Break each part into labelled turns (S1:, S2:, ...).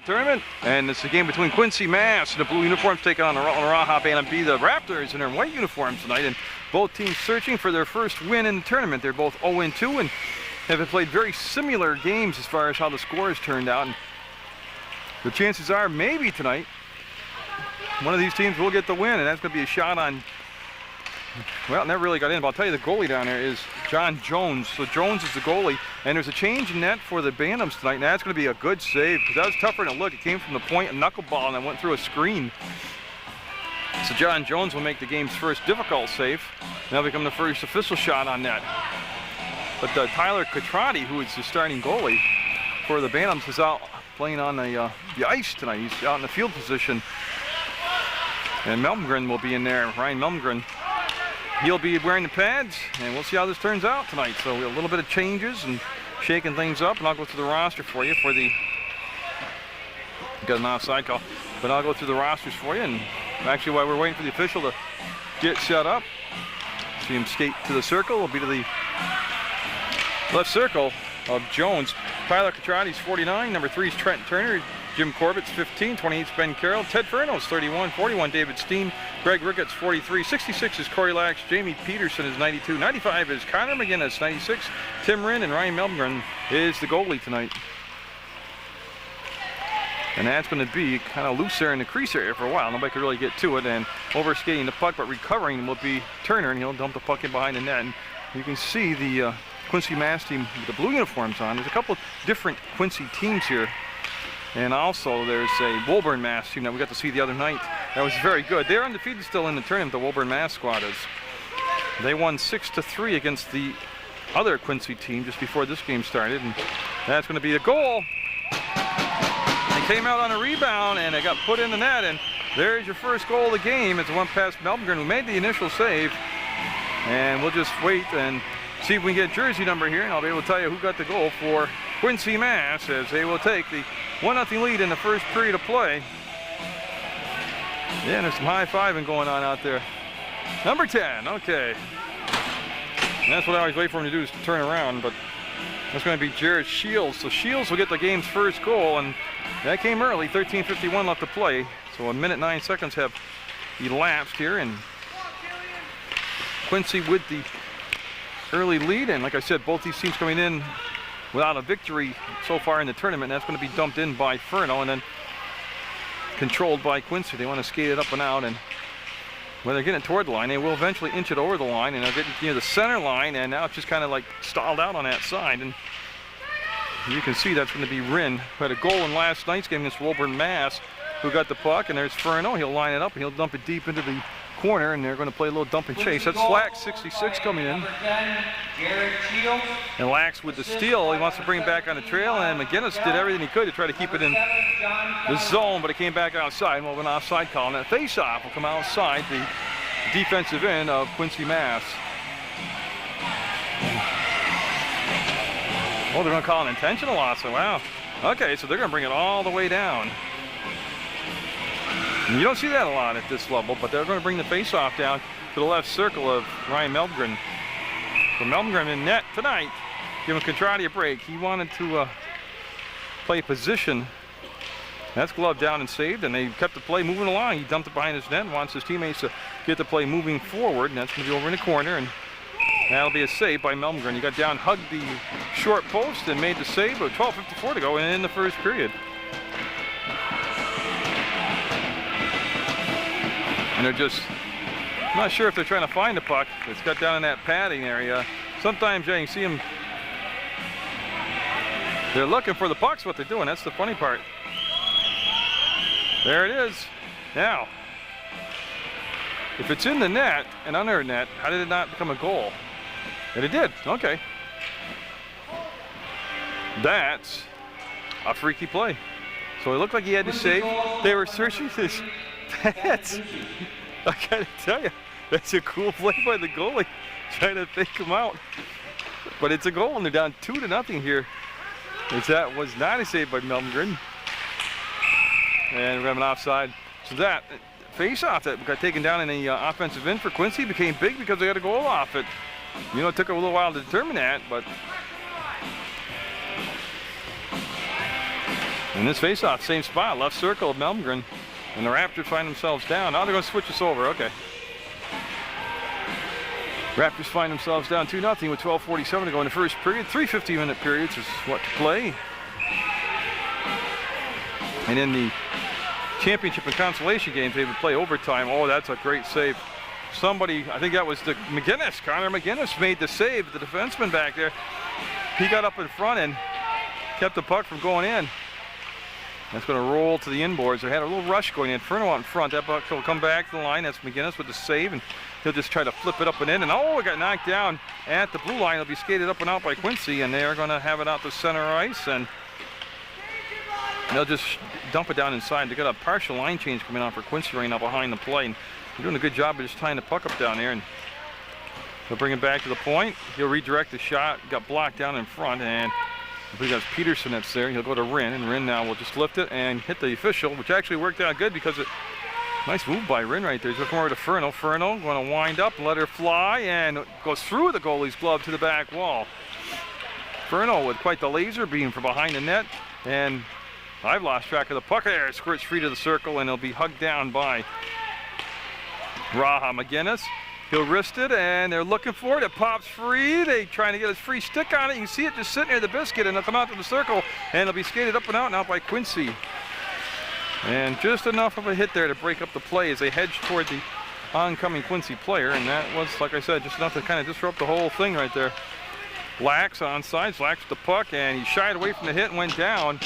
S1: tournament, and it's a game between Quincy Mass and the blue uniforms taking on the Rewind-RAHA Bantam B. The Raptors in their white uniforms tonight, and both teams searching for their first win in the tournament. They're both 0-2 and have played very similar games as far as how the scores turned out. And the chances are maybe tonight one of these teams will get the win, and that's going to be a shot on, well, never really got in, but I'll tell you the goalie down there is John Jones. So Jones is the goalie, and there's a change in net for the Bantams tonight, and that's going to be a good save, because that was tougher than it looked. It came from the point, a knuckleball, and then went through a screen. So John Jones will make the game's first difficult save, and that'll become the first official shot on net. But Tyler Catrati, who is the starting goalie for the Bantams, is out playing on the ice tonight. He's out in the field position. And Melmgren will be in there, Ryan Melmgren. He'll be wearing the pads, and we'll see how this turns out tonight. So a little bit of changes and shaking things up, and I'll go through the roster for you for the, got an offside call, but I'll go through the rosters for you. And actually, while we're waiting for the official to get set up, see him skate to the circle. Will be to the left circle of Jones. Tyler Catrati's 49, number 3 is Trent Turner. Jim Corbett's 15, 28's Ben Carroll, Ted Furno's 31, 41 David Steen, Greg Ricketts 43, 66 is Corey Lax, Jamie Peterson is 92, 95 is Connor McGinnis, 96, Tim Rinn, and Ryan Melmgren is the goalie tonight. And that's going to be kind of loose there in the crease area for a while. Nobody could really get to it, and over skating the puck, but recovering will be Turner, and he'll dump the puck in behind the net. And you can see the Quincy Mass team with the blue uniforms on. There's a couple of different Quincy teams here. And also there's a Woburn Mass team that we got to see the other night. That was very good. They're undefeated still in the tournament, the Woburn Mass squad is. They won 6-3 against the other Quincy team just before this game started. And that's going to be a goal. They came out on a rebound and it got put in the net. And there's your first goal of the game. It's one past Melmgren, who made the initial save. And we'll just wait and see if we can get jersey number here, and I'll be able to tell you who got the goal for Quincy Mass, as they will take the 1-0 lead in the first period of play. Yeah, there's some high-fiving going on out there. Number 10, okay. And that's what I always wait for him to do, is to turn around, but that's going to be Jared Shields. So Shields will get the game's first goal, and that came early, 13:51 left to play. So 1 minute 9 seconds have elapsed here, and Quincy with the early lead. And like I said, both these teams coming in without a victory so far in the tournament. That's going to be dumped in by Furno and then controlled by Quincy. They want to skate it up and out, and when they're getting it toward the line, they will eventually inch it over the line, and they're getting near the center line, and now it's just kind of like stalled out on that side. And you can see that's going to be Rinn, who had a goal in last night's game against Woburn Mass, who got the puck, and there's Furno. He'll line it up and he'll dump it deep into the corner, and they're going to play a little dump and chase. That's Lax, 66, coming in. And Lax with the steal. He wants to bring it back on the trail, and McGinnis did everything he could to try to keep it in the zone, but it came back outside. Well, an offside call, and that face-off will come outside the defensive end of Quincy Mass. Oh, they're going to call an intentional loss. So, wow. Okay, so they're going to bring it all the way down. And you don't see that a lot at this level, but they're going to bring the face-off down to the left circle of Ryan Melmgren. So Melmgren in net tonight, giving Catrati a break. He wanted to play position. That's gloved down and saved, and they kept the play moving along. He dumped it behind his net and wants his teammates to get the play moving forward, and that's going to be over in the corner, and that'll be a save by Melmgren. He got down, hugged the short post, and made the save with 12:54 to go in the first period. And they're just, I'm not sure if they're trying to find the puck. It's got down in that padding area. Sometimes you can see them, they're looking for the puck's what they're doing. That's the funny part. There it is. Now, if it's in the net and under the net, how did it not become a goal? And it did, okay. That's a freaky play. So it looked like he had to save. They were searching his pads. I gotta tell you, that's a cool play by the goalie, trying to fake him out. But it's a goal, and they're down 2-0 here. As that was not a save by Melmgren. And we have an offside. So that face-off that got taken down in the offensive end for Quincy became big because they got a goal off it. You know, it took a little while to determine that, but In this face-off, same spot, left circle of Munger, and the Raptors find themselves down. Now they're going to switch us over. Okay. Raptors find themselves down 2-0 with 12:47 to go in the first period. 3 15-minute periods is what to play. And in the championship and consolation games, they would play overtime. Oh, that's a great save. Somebody, I think that was the McGinnis. Connor McGinnis made the save, the defenseman back there. He got up in front and kept the puck from going in. That's going to roll to the inboards. They had a little rush going in. Inferno out in front. That puck will come back to the line. That's McGinnis with the save, and he'll just try to flip it up and in. And oh, it got knocked down at the blue line. It'll be skated up and out by Quincy, and they are going to have it out to center ice, and they'll just dump it down inside. They got a partial line change coming on for Quincy right now behind the play. And they're doing a good job of just tying the puck up down there, and they'll bring it back to the point. He'll redirect the shot. Got blocked down in front, and I believe that's Peterson that's there. He'll go to Rin, and Rin now will just lift it and hit the official, which actually worked out good because it. Nice move by Rin right there. He's looking over to Furno. Furno going to wind up, let her fly, and goes through the goalie's glove to the back wall. Furno with quite the laser beam from behind the net, and I've lost track of the puck there. It squirts free to the circle, and it'll be hugged down by Raha. McGinnis. He'll wrist it, and they're looking for it. It pops free. They trying to get his free stick on it. You can see it just sitting near the biscuit, and it'll come out to the circle, and it'll be skated up and out now by Quincy. And just enough of a hit there to break up the play as they hedge toward the oncoming Quincy player, and that was, like I said, just enough to kind of disrupt the whole thing right there. Lax onside, Lax with the puck, and he shied away from the hit and went down.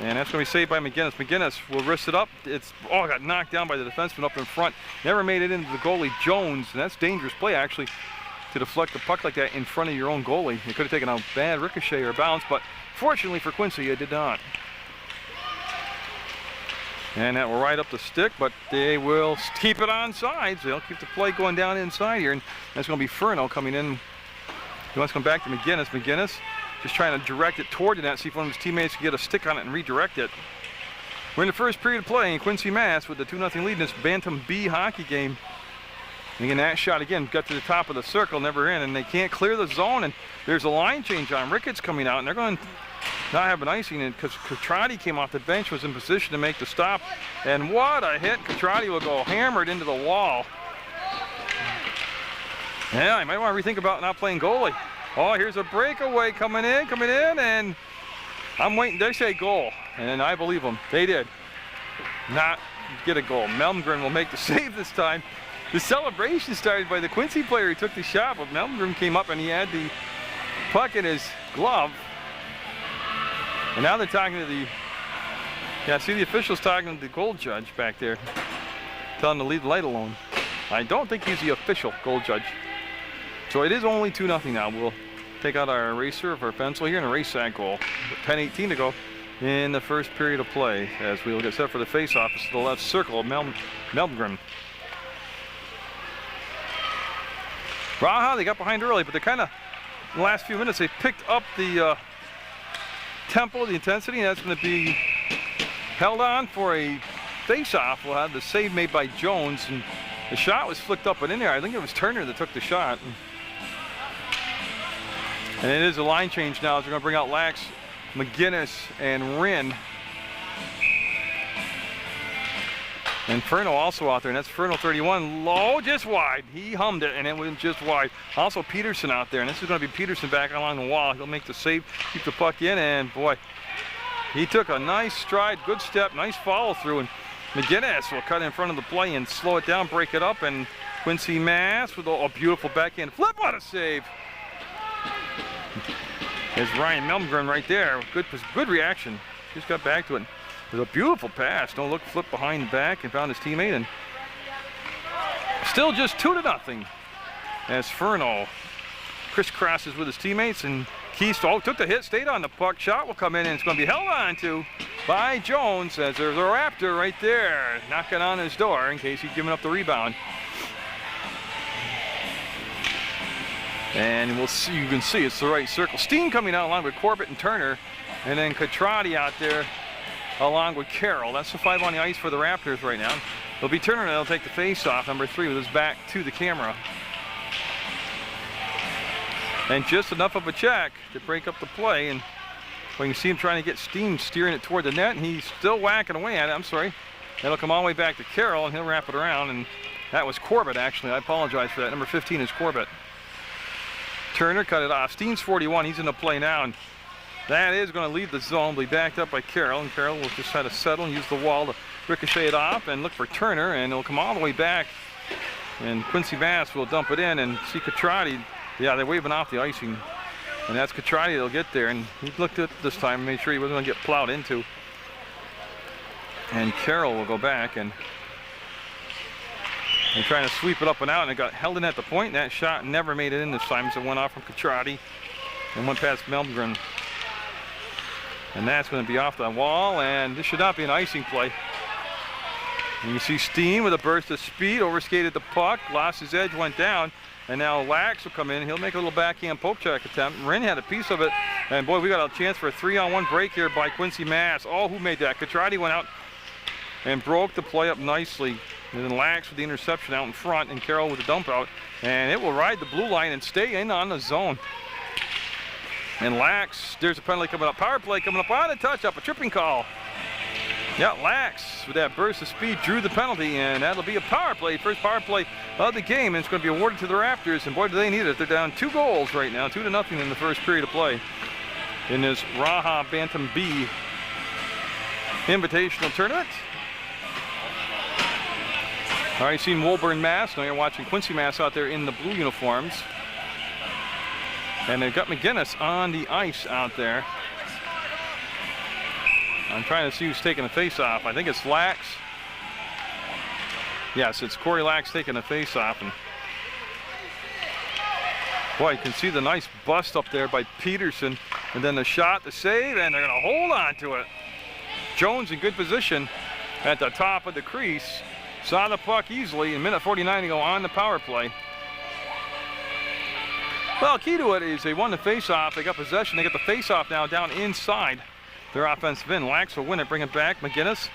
S1: And that's going to be saved by McGinnis. McGinnis will wrist it up. It got knocked down by the defenseman up in front. Never made it into the goalie, Jones. And that's dangerous play, actually, to deflect the puck like that in front of your own goalie. It could have taken a bad ricochet or bounce, but fortunately for Quincy, it did not. And that will ride up the stick, but they will keep it on sides. They'll keep the play going down inside here. And that's going to be Furno coming in. He wants to come back to McGinnis. McGinnis just trying to direct it toward the net, see if one of his teammates can get a stick on it and redirect it. We're in the first period of play in Quincy, Mass with the 2-0 lead in this Bantam B hockey game. And again, that shot again got to the top of the circle, never in, and they can't clear the zone, and there's a line change on. Ricketts coming out, and they're going to not have an icing in because Catrati came off the bench, was in position to make the stop, and what a hit. Catrati will go hammered into the wall. Yeah, you might want to rethink about not playing goalie. Oh, here's a breakaway coming in, and I'm waiting. They say goal, and I believe them. They did not get a goal. Melmgren will make the save this time. The celebration started by the Quincy player who took the shot, but Melmgren came up and he had the puck in his glove. And now they're talking to the, see the officials talking to the goal judge back there, telling him to leave the light alone. I don't think he's the official goal judge. So it is only 2-0 now. We'll take out our eraser of our pencil here and erase that goal. 10:18 to go in the first period of play as we'll get set for the face-off. It's the left circle of Melmgren. Raha, they got behind early, but they're kind of, in the last few minutes, they picked up the tempo, the intensity, and that's going to be held on for a face-off. We'll have the save made by Jones, and the shot was flicked up and in there. I think it was Turner that took the shot. And it is a line change now as they're going to bring out Lax, McGinnis, and Rin. And Furno also out there, and that's Furno 31, low, just wide. He hummed it, and it went just wide. Also Peterson out there, and this is going to be Peterson back along the wall. He'll make the save, keep the puck in, and boy, he took a nice stride, good step, nice follow through, and McGinnis will cut in front of the play and slow it down, break it up, and Quincy Mass with a beautiful backhand flip. What a save! There's Ryan Melmgren right there. Good reaction. Just got back to it. It was a beautiful pass. No look, flip behind the back and found his teammate, and still just 2-0 as Furno crisscrosses with his teammates, and Keystone took the hit, stayed on the puck. Shot will come in, and it's going to be held on to by Jones as there's a Raptor right there knocking on his door in case he's giving up the rebound. And we'll see, you can see it's the right circle. Steen coming out along with Corbett and Turner, and then Catrati out there along with Carroll. That's the 5 on the ice for the Raptors right now. It'll be Turner that'll take the face-off, number 3, with his back to the camera. And just enough of a check to break up the play, and Well, you can see him trying to get steam, steering it toward the net, and he's still whacking away at it. I'm sorry. That'll come all the way back to Carroll, and he'll wrap it around. And that was Corbett, actually. I apologize for that. Number 15 is Corbett. Turner cut it off. Steen's 41. He's in the play now, and that is going to leave the zone. Be backed up by Carroll, and Carroll will just try to settle and use the wall to ricochet it off and look for Turner, and it'll come all the way back. And Quincy Bass will dump it in, and see Catrati. Yeah, they're waving off the icing. And that's Catrati that'll get there, and he looked at it this time and made sure he wasn't going to get plowed into. And Carroll will go back, and they're trying to sweep it up and out, and it got held in at the point. And that shot never made it in this time, so it went off from Catrati and went past Melmgren. And that's going to be off the wall, and this should not be an icing play. And you see Steen with a burst of speed, overskated the puck, lost his edge, went down. And now Lax will come in. He'll make a little backhand poke check attempt. Wren had a piece of it. And boy, we got a chance for a 3-on-1 break here by Quincy Mass. Oh, who made that? Catrati went out and broke the play up nicely. And then Lax with the interception out in front, and Carroll with the dump out. And it will ride the blue line and stay in on the zone. And Lax, there's a penalty coming up. Power play coming up on a touch up, a tripping call. Yeah, Lax with that burst of speed drew the penalty, and that'll be a power play, first power play of the game, and it's going to be awarded to the Raptors, and boy, do they need it. They're down 2 goals right now, 2-0 in the first period of play in this Raha Bantam B Invitational Tournament. All right, you've seen Woburn Mass. Now you're watching Quincy Mass out there in the blue uniforms. And they've got McGinnis on the ice out there. I'm trying to see who's taking the face-off. I think it's Lax. Yes, it's Corey Lax taking the face-off. And boy, you can see the nice bust up there by Peterson. And then the shot, the save, and they're going to hold on to it. Jones in good position at the top of the crease. Saw the puck easily, and minute 49 to go on the power play. Well, key to it is they won the face-off. They got possession. They got the face-off now down inside their offensive end. Lax will win it, bring it back. McGinnis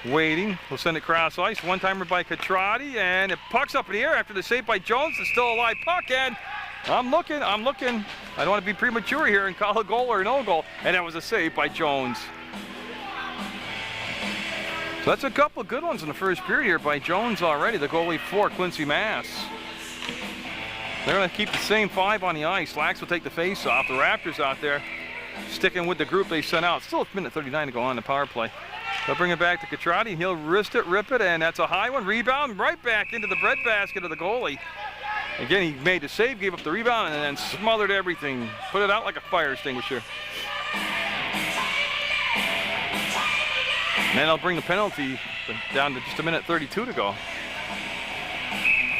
S1: waiting. We'll send it cross ice. One-timer by Catrati, and it pucks up in the air after the save by Jones. It's still a live puck, and I'm looking. I don't want to be premature here and call a goal or no goal. And that was a save by Jones. So that's a couple of good ones in the first period here by Jones already, the goalie for Quincy Mass. They're going to keep the same 5 on the ice. Lax will take the face off. The Raptors out there sticking with the group they sent out. Still a minute 39 to go on the power play. They'll bring it back to Catrati. He'll wrist it, rip it, and that's a high one. Rebound right back into the breadbasket of the goalie. Again, he made the save, gave up the rebound, and then smothered everything. Put it out like a fire extinguisher. And then they'll bring the penalty down to just a minute 32 to go.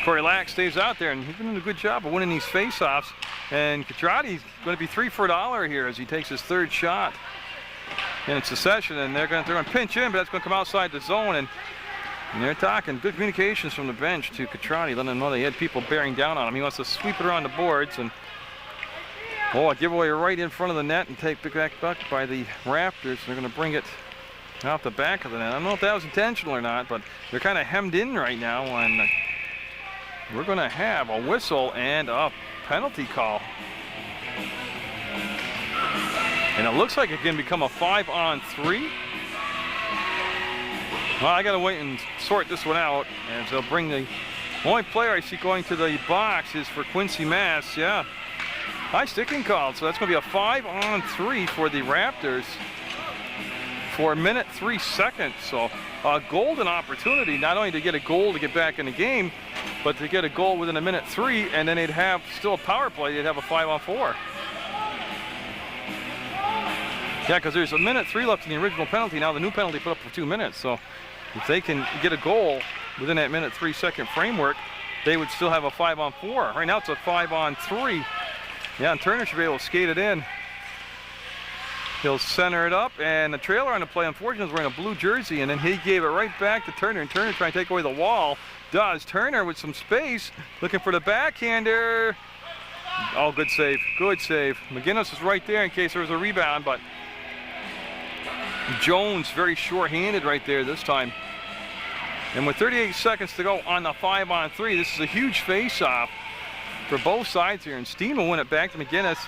S1: Corey Lax stays out there, and he's been doing a good job of winning these face-offs. And Catrati's going to be 3 for $1 here as he takes his 3rd shot in succession. And they're going to pinch in, but that's going to come outside the zone. And they're talking good communications from the bench to Catrati, letting them know they had people bearing down on him. He wants to sweep it around the boards, and a giveaway right in front of the net and take the back buck by the Raptors. They're going to bring it off the back of the net. I don't know if that was intentional or not, but they're kind of hemmed in right now, and we're going to have a whistle and a penalty call. And it looks like it can become a 5-on-3. Well, I got to wait and sort this one out, as they'll bring the only player I see going to the box is for Quincy Mass. Yeah, high sticking called, so that's going to be a 5-on-3 for the Raptors for a minute 3 seconds. So a golden opportunity, not only to get a goal to get back in the game, but to get a goal within a minute 3, and then they'd have still a power play. They'd have a 5-on-4. Yeah, because there's a minute 3 left in the original penalty. Now the new penalty put up for 2 minutes. So if they can get a goal within that minute 3 second framework, they would still have a 5-on-4. Right now it's a 5-on-3. Yeah, and Turner should be able to skate it in. He'll center it up, and the trailer on the play, unfortunately, is wearing a blue jersey, and then he gave it right back to Turner, and Turner trying to take away the wall. Does Turner with some space, looking for the backhander. Oh, good save, good save. McGinnis is right there in case there was a rebound, but Jones very short-handed right there this time. And with 38 seconds to go on the 5-on-3, this is a huge face-off for both sides here, and Steen will win it back to McGinnis.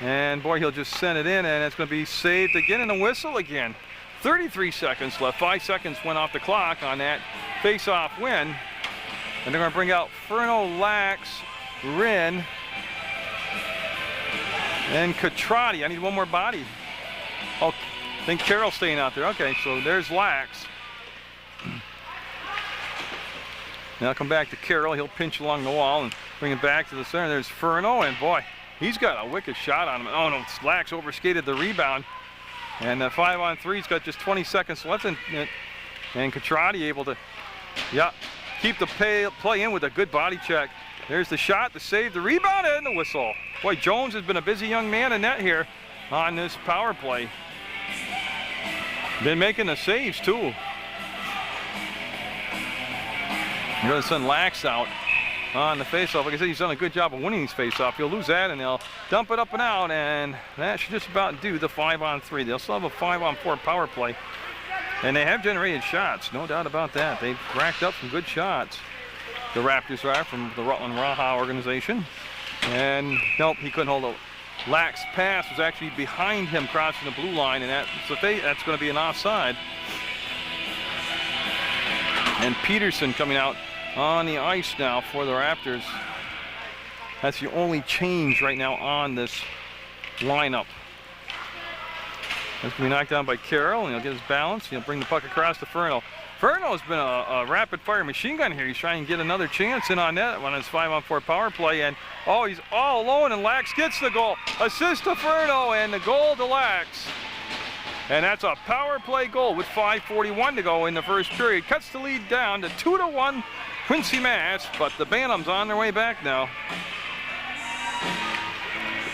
S1: And boy, he'll just send it in, and it's going to be saved again, and a whistle again. 33 seconds left. 5 seconds went off the clock on that face-off win. And they're going to bring out Furno, Lax, Rin, and Catrati. I need one more body. Oh, I think Carroll's staying out there. Okay, so there's Lax. Now come back to Carroll. He'll pinch along the wall and bring it back to the center. There's Furno, and boy, he's got a wicked shot on him. Oh no, Lax overskated the rebound. And the 5-on-3's got just 20 seconds left in it. And Catrati able to, keep the play in with a good body check. There's the shot, the save, the rebound, and the whistle. Boy, Jones has been a busy young man in net here on this power play. Been making the saves too. You're going to send Lax out on the faceoff. Like I said, he's done a good job of winning these faceoff. He'll lose that, and they'll dump it up and out, and that should just about do the 5-on-3. They'll still have a 5-on-4 power play, and they have generated shots, no doubt about that. They've racked up some good shots. The Raptors are from the Rewind-RAHA organization, and nope, he couldn't hold a Lax pass. Was actually behind him crossing the blue line, and that's going to be an offside. And Peterson coming out on the ice now for the Raptors. That's the only change right now on this lineup. That's going to be knocked down by Carroll, and he'll get his balance. He'll bring the puck across to Furno. Furno's been a rapid-fire machine gun here. He's trying to get another chance in on net on his 5-on-4 power play, and oh, he's all alone, and Lax gets the goal. Assist to Furno, and the goal to Lax. And that's a power play goal with 5:41 to go in the first period. Cuts the lead down to 2-1 Quincy Mass, but the Bantams on their way back now.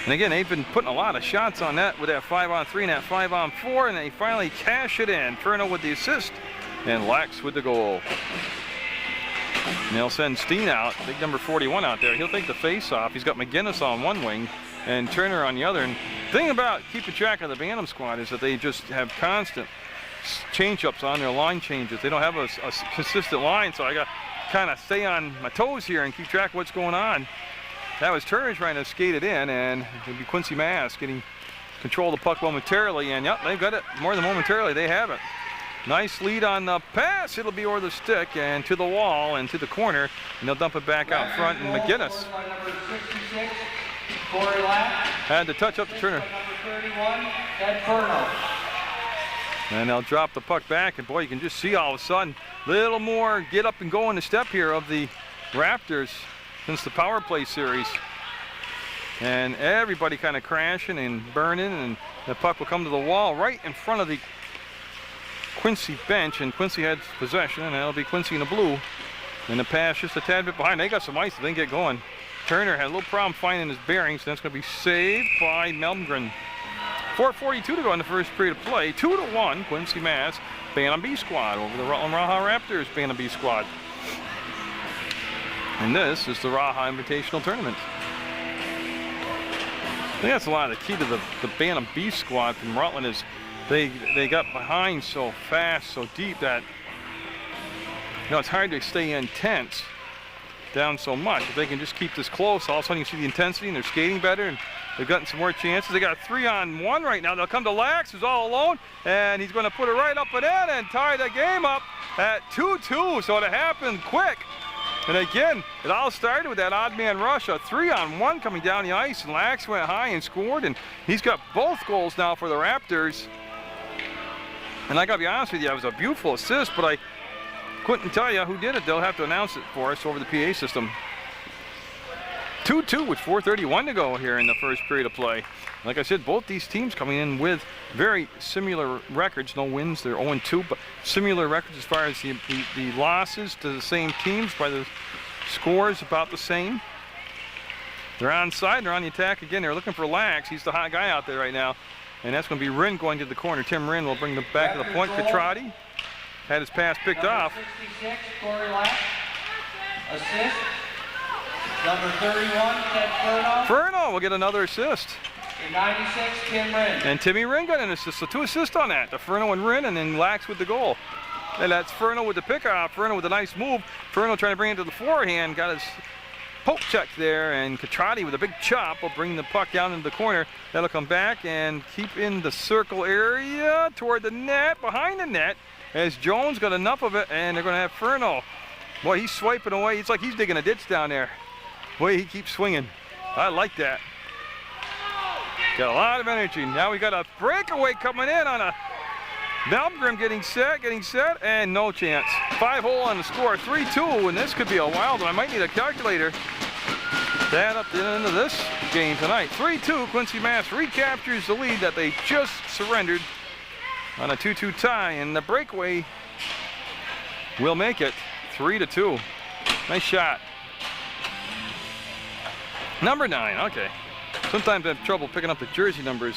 S1: And again, they've been putting a lot of shots on that with that 5-on-3 and that 5-on-4, and they finally cash it in. Furno with the assist, and Lax with the goal. And they'll send Steen out, big number 41 out there. He'll take the face-off. He's got McGinnis on one wing and Turner on the other. And the thing about keeping track of the Bantam squad is that they just have constant change-ups on their line changes. They don't have a consistent line, so I got to kind of stay on my toes here and keep track of what's going on. That was Turner trying to skate it in, and it'll be Quincy Mass getting control of the puck momentarily, and yep, they've got it more than momentarily. They have it. Nice lead on the pass. It'll be over the stick and to the wall and to the corner, and they'll dump it back out front. And McGinnis had to touch up to Turner. And they'll drop the puck back, and boy, you can just see all of a sudden a little more get up and go in the step here of the Raptors since the power play series. And everybody kind of crashing and burning, and the puck will come to the wall right in front of the Quincy bench, and Quincy has possession, and that'll be Quincy in the blue. And the pass just a tad bit behind. They got some ice, they didn't get going. Turner had a little problem finding his bearings, and that's going to be saved by Munger. 4:42 to go in the first period of play. 2-1, Quincy Mass, Bantam B squad over the Rewind-RAHA Raptors Bantam B squad. And this is the Raha Invitational Tournament. I think that's a lot of the key to the Bantam B squad from Rutland is they got behind so fast, so deep that it's hard to stay intense down so much. If they can just keep this close, all of a sudden you see the intensity and they're skating better, and they've gotten some more chances. They got a 3-on-1 right now. They'll come to Lax, who's all alone, and he's going to put it right up and in and tie the game up at 2-2. So it happened quick. And again, it all started with that odd man rush, a 3-on-1 coming down the ice, and Lax went high and scored, and he's got both goals now for the Raptors. And I gotta be honest with you, it was a beautiful assist, but I couldn't tell you who did it. They'll have to announce it for us over the PA system. 2-2 with 4:31 to go here in the first period of play. Like I said, both these teams coming in with very similar records. No wins, they're 0-2, but similar records as far as the losses to the same teams by the scores about the same. They're onside, they're on the attack again. They're looking for Lax. He's the hot guy out there right now. And that's going to be Rin going to the corner. Tim Rin will bring them back to the point. Catrati had his pass picked off.
S2: 66, Corey Lax. Assist. Number 31, Ted Furno.
S1: Furno will get another assist.
S2: 96, Tim Rin.
S1: And Timmy Rin got an assist, so 2 assists on that. The Furno and Rin, and then Lax with the goal. And that's Furno with the pickoff. Furno with a nice move. Furno trying to bring it to the forehand. Got his poke check there, and Catrati with a big chop will bring the puck down into the corner. That'll come back and keep in the circle area toward the net, behind the net, as Jones got enough of it, and they're going to have Furno. Boy, he's swiping away. It's like he's digging a ditch down there. Boy, he keeps swinging. I like that. Got a lot of energy. Now we got a breakaway coming in on a Malmgren getting set, and no chance. 5-hole on the score, 3-2, and this could be a wild one. I might need a calculator to add up the end of this game tonight. 3-2, Quincy Mass recaptures the lead that they just surrendered on a 2-2 tie, and the breakaway will make it 3-2. Nice shot. Number 9, okay. Sometimes I have trouble picking up the jersey numbers.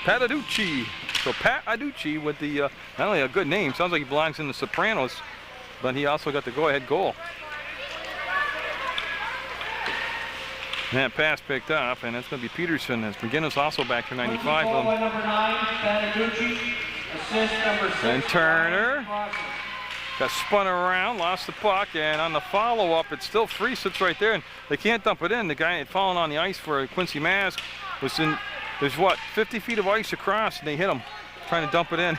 S1: Pataducci. So Pat Aducci with the, not only a good name, sounds like he belongs in the Sopranos, but he also got the go-ahead goal. And that pass picked up, and that's going to be Peterson, as McGinnis also back for 95.
S2: Goal by number 9, Pataducci. Assist number 6.
S1: And Turner got spun around, lost the puck, and on the follow-up, it's still free, sits right there, and they can't dump it in. The guy had fallen on the ice for Quincy Mass, was in, there's what, 50 feet of ice across, and they hit him trying to dump it in.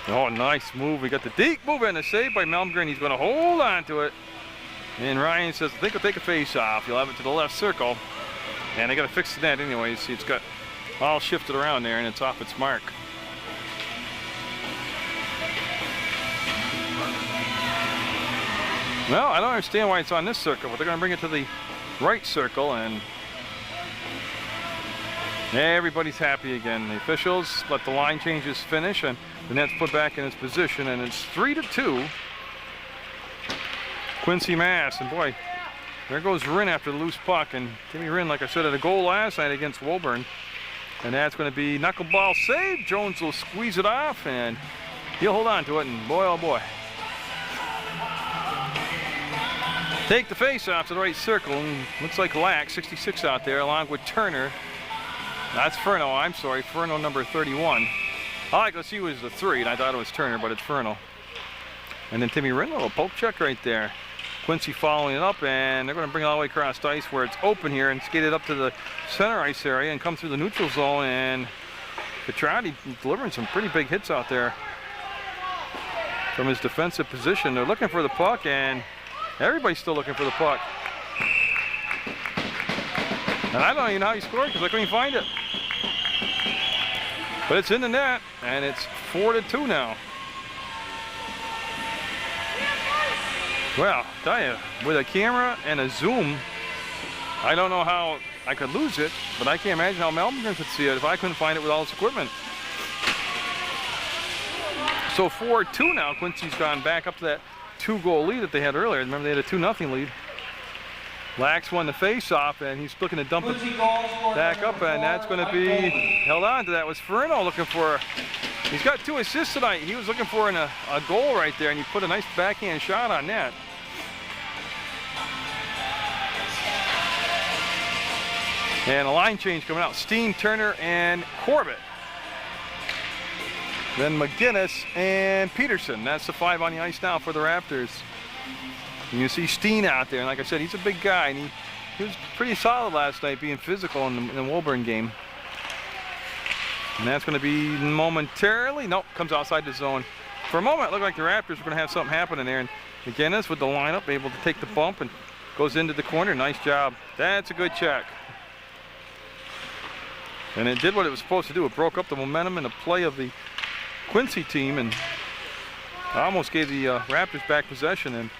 S1: Oh, nice move. We got the deep move and a save by Malmgren. He's going to hold on to it. And Ryan says, I think he'll take a face off. He'll have it to the left circle. And they got to fix the net anyway. See, it's got all shifted around there, and it's off its mark. Well, I don't understand why it's on this circle, but they're going to bring it to the right circle, and everybody's happy again. The officials let the line changes finish, and the net's put back in its position, and it's 3-2. Quincy Mass, and boy, there goes Rinn after the loose puck, and Timmy Rinn, like I said, had a goal last night against Woburn, and that's going to be knuckleball save. Jones will squeeze it off, and he'll hold on to it, and boy, oh boy. Take the face off to the right circle, and looks like Lack, 66 out there, along with Turner. That's Furno, I'm sorry, Furno number 31. All I could see was the 3, and I thought it was Turner, but it's Furno. And then Timmy Rinn, a little poke check right there. Quincy following it up, and they're going to bring it all the way across ice where it's open here and skate it up to the center ice area and come through the neutral zone, and Petrati delivering some pretty big hits out there from his defensive position. They're looking for the puck, and everybody's still looking for the puck. And I don't even know how he scored because I couldn't find it. But it's in the net, and it's 4-2 now. Well, tell you, with a camera and a zoom, I don't know how I could lose it, but I can't imagine how Malmgren could see it if I couldn't find it with all its equipment. So 4-2 now. Quincy's gone back up to that 2-goal lead that they had earlier. Remember, they had a 2-0 lead. Lax won the face-off, and he's looking to dump it back up, and that's going to be held on to. That was Furno looking for. He's got 2 assists tonight. He was looking for a goal right there, and he put a nice backhand shot on that. And a line change coming out. Steen, Turner, and Corbett. Then McGinnis and Peterson. That's the 5 on the ice now for the Raptors. And you see Steen out there, and like I said, he's a big guy, and he was pretty solid last night, being physical in the Woburn game. And that's going to be momentarily, nope, comes outside the zone. For a moment, it looked like the Raptors were going to have something happen in there, and McGinnis with the lineup, able to take the bump and goes into the corner. Nice job. That's a good check. And it did what it was supposed to do. It broke up the momentum and the play of the Quincy team, and almost gave the Raptors back possession. And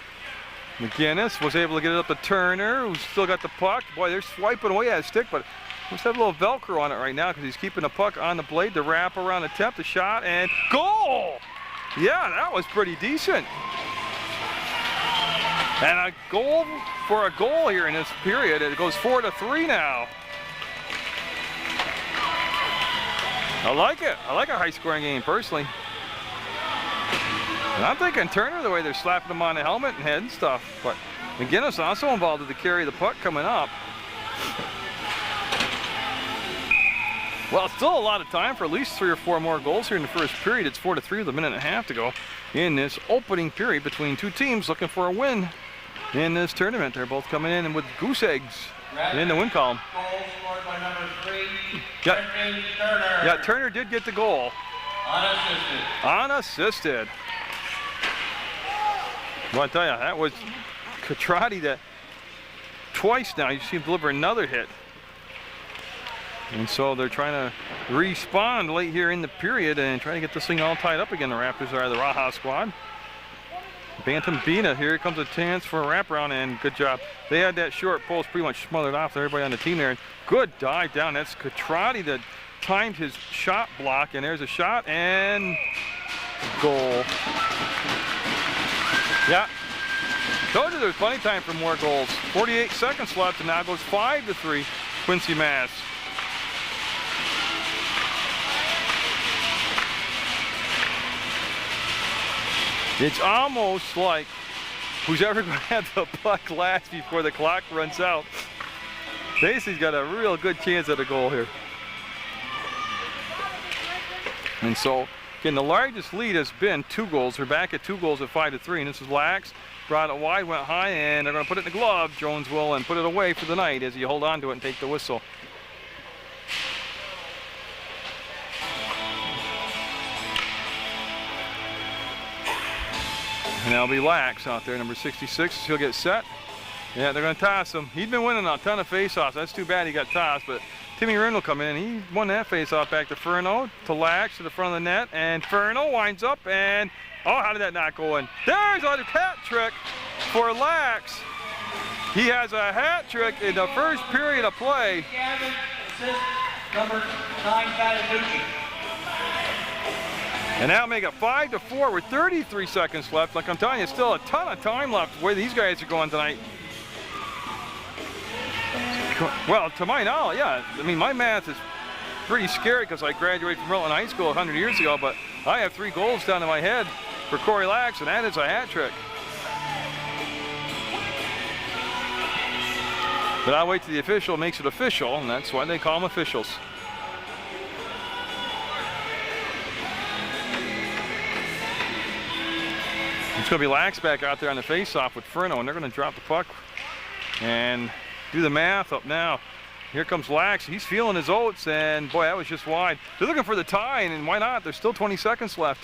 S1: McGinnis was able to get it up to Turner, who's still got the puck. Boy, they're swiping away at a stick, but just have a little Velcro on it right now because he's keeping the puck on the blade. The wrap around, attempt, the shot, and goal! Yeah, that was pretty decent. And a goal for a goal here in this period. It goes 4-3 now. I like it. I like a high-scoring game, personally. And I'm thinking Turner, the way they're slapping him on the helmet and head and stuff. But McGinnis also involved to carry the puck coming up. Well, it's still a lot of time for at least 3 or 4 more goals here in the first period. It's 4-3 with a minute and a half to go. in this opening period between two teams looking for a win in this tournament. They're both coming in with goose eggs in the win column.
S2: Goal scored by number 3,
S1: Yeah.
S2: Quincy Turner.
S1: Yeah, Turner did get the goal.
S2: Unassisted.
S1: Unassisted. Well, I tell you, that was Catrati that twice now. You see him deliver another hit. And so they're trying to respond late here in the period and try to get this thing all tied up again. The Raptors are the Raha squad. Bantam Bina, here comes a chance for a wraparound, and good job. They had that short post pretty much smothered off to everybody on the team there. Good dive down. That's Catrati that timed his shot block, and there's a shot and goal. Yeah, told you there's plenty of time for more goals. 48 seconds left, and now it goes 5-3, Quincy Mass. It's almost like who's ever going to have the puck last before the clock runs out. Basically's got a real good chance at a goal here. And so, again, the largest lead has been 2 goals. We're back at 2 goals at 5-3, and this is Lax. Brought it wide, went high, and they're going to put it in the glove. Jones will, and put it away for the night as you hold on to it and take the whistle. And that'll be Lax out there, number 66. He'll get set. Yeah, they're going to toss him. He'd been winning a ton of face-offs. That's too bad he got tossed, but Timmy Wren will come in. He won that face-off back to Furno, to Lax, to the front of the net, and Furno winds up, and oh, how did that not go in? There's a hat trick for Lax. He has a hat trick in the first period of play.
S2: Gavin, assist number 9, Bataducci.
S1: And that'll make it 5-4 with 33 seconds left. Like I'm telling you, still a ton of time left the way these guys are going tonight. Well, to my knowledge, yeah. I mean, my math is pretty scary because I graduated from Rutland High School 100 years ago, but I have 3 goals down in my head for Corey Lax, and that is a hat trick. But I'll wait till the official makes it official, and that's why they call them officials. It's going to be Lax back out there on the face-off with Furno, and they're going to drop the puck and do the math up now. Here comes Lax. He's feeling his oats, and boy, that was just wide. They're looking for the tie, and why not? There's still 20 seconds left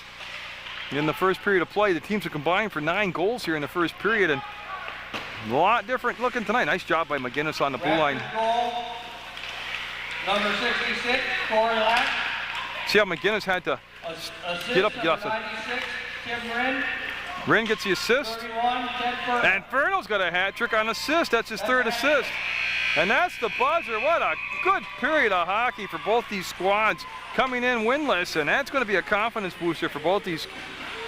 S1: in the first period of play. The teams are combined for 9 goals here in the first period, and a lot different looking tonight. Nice job by McGinnis on the blue line.
S2: Goal, number 66, Corey Lax.
S1: See how McGinnis had to
S2: Assist
S1: get up,
S2: number 96, Tim Wren.
S1: Wren gets the assist.
S2: 31, Ted Furno.
S1: And Furno's got a hat trick on assist. That's his 3rd assist. And that's the buzzer. What a good period of hockey for both these squads coming in winless. And that's going to be a confidence booster for both these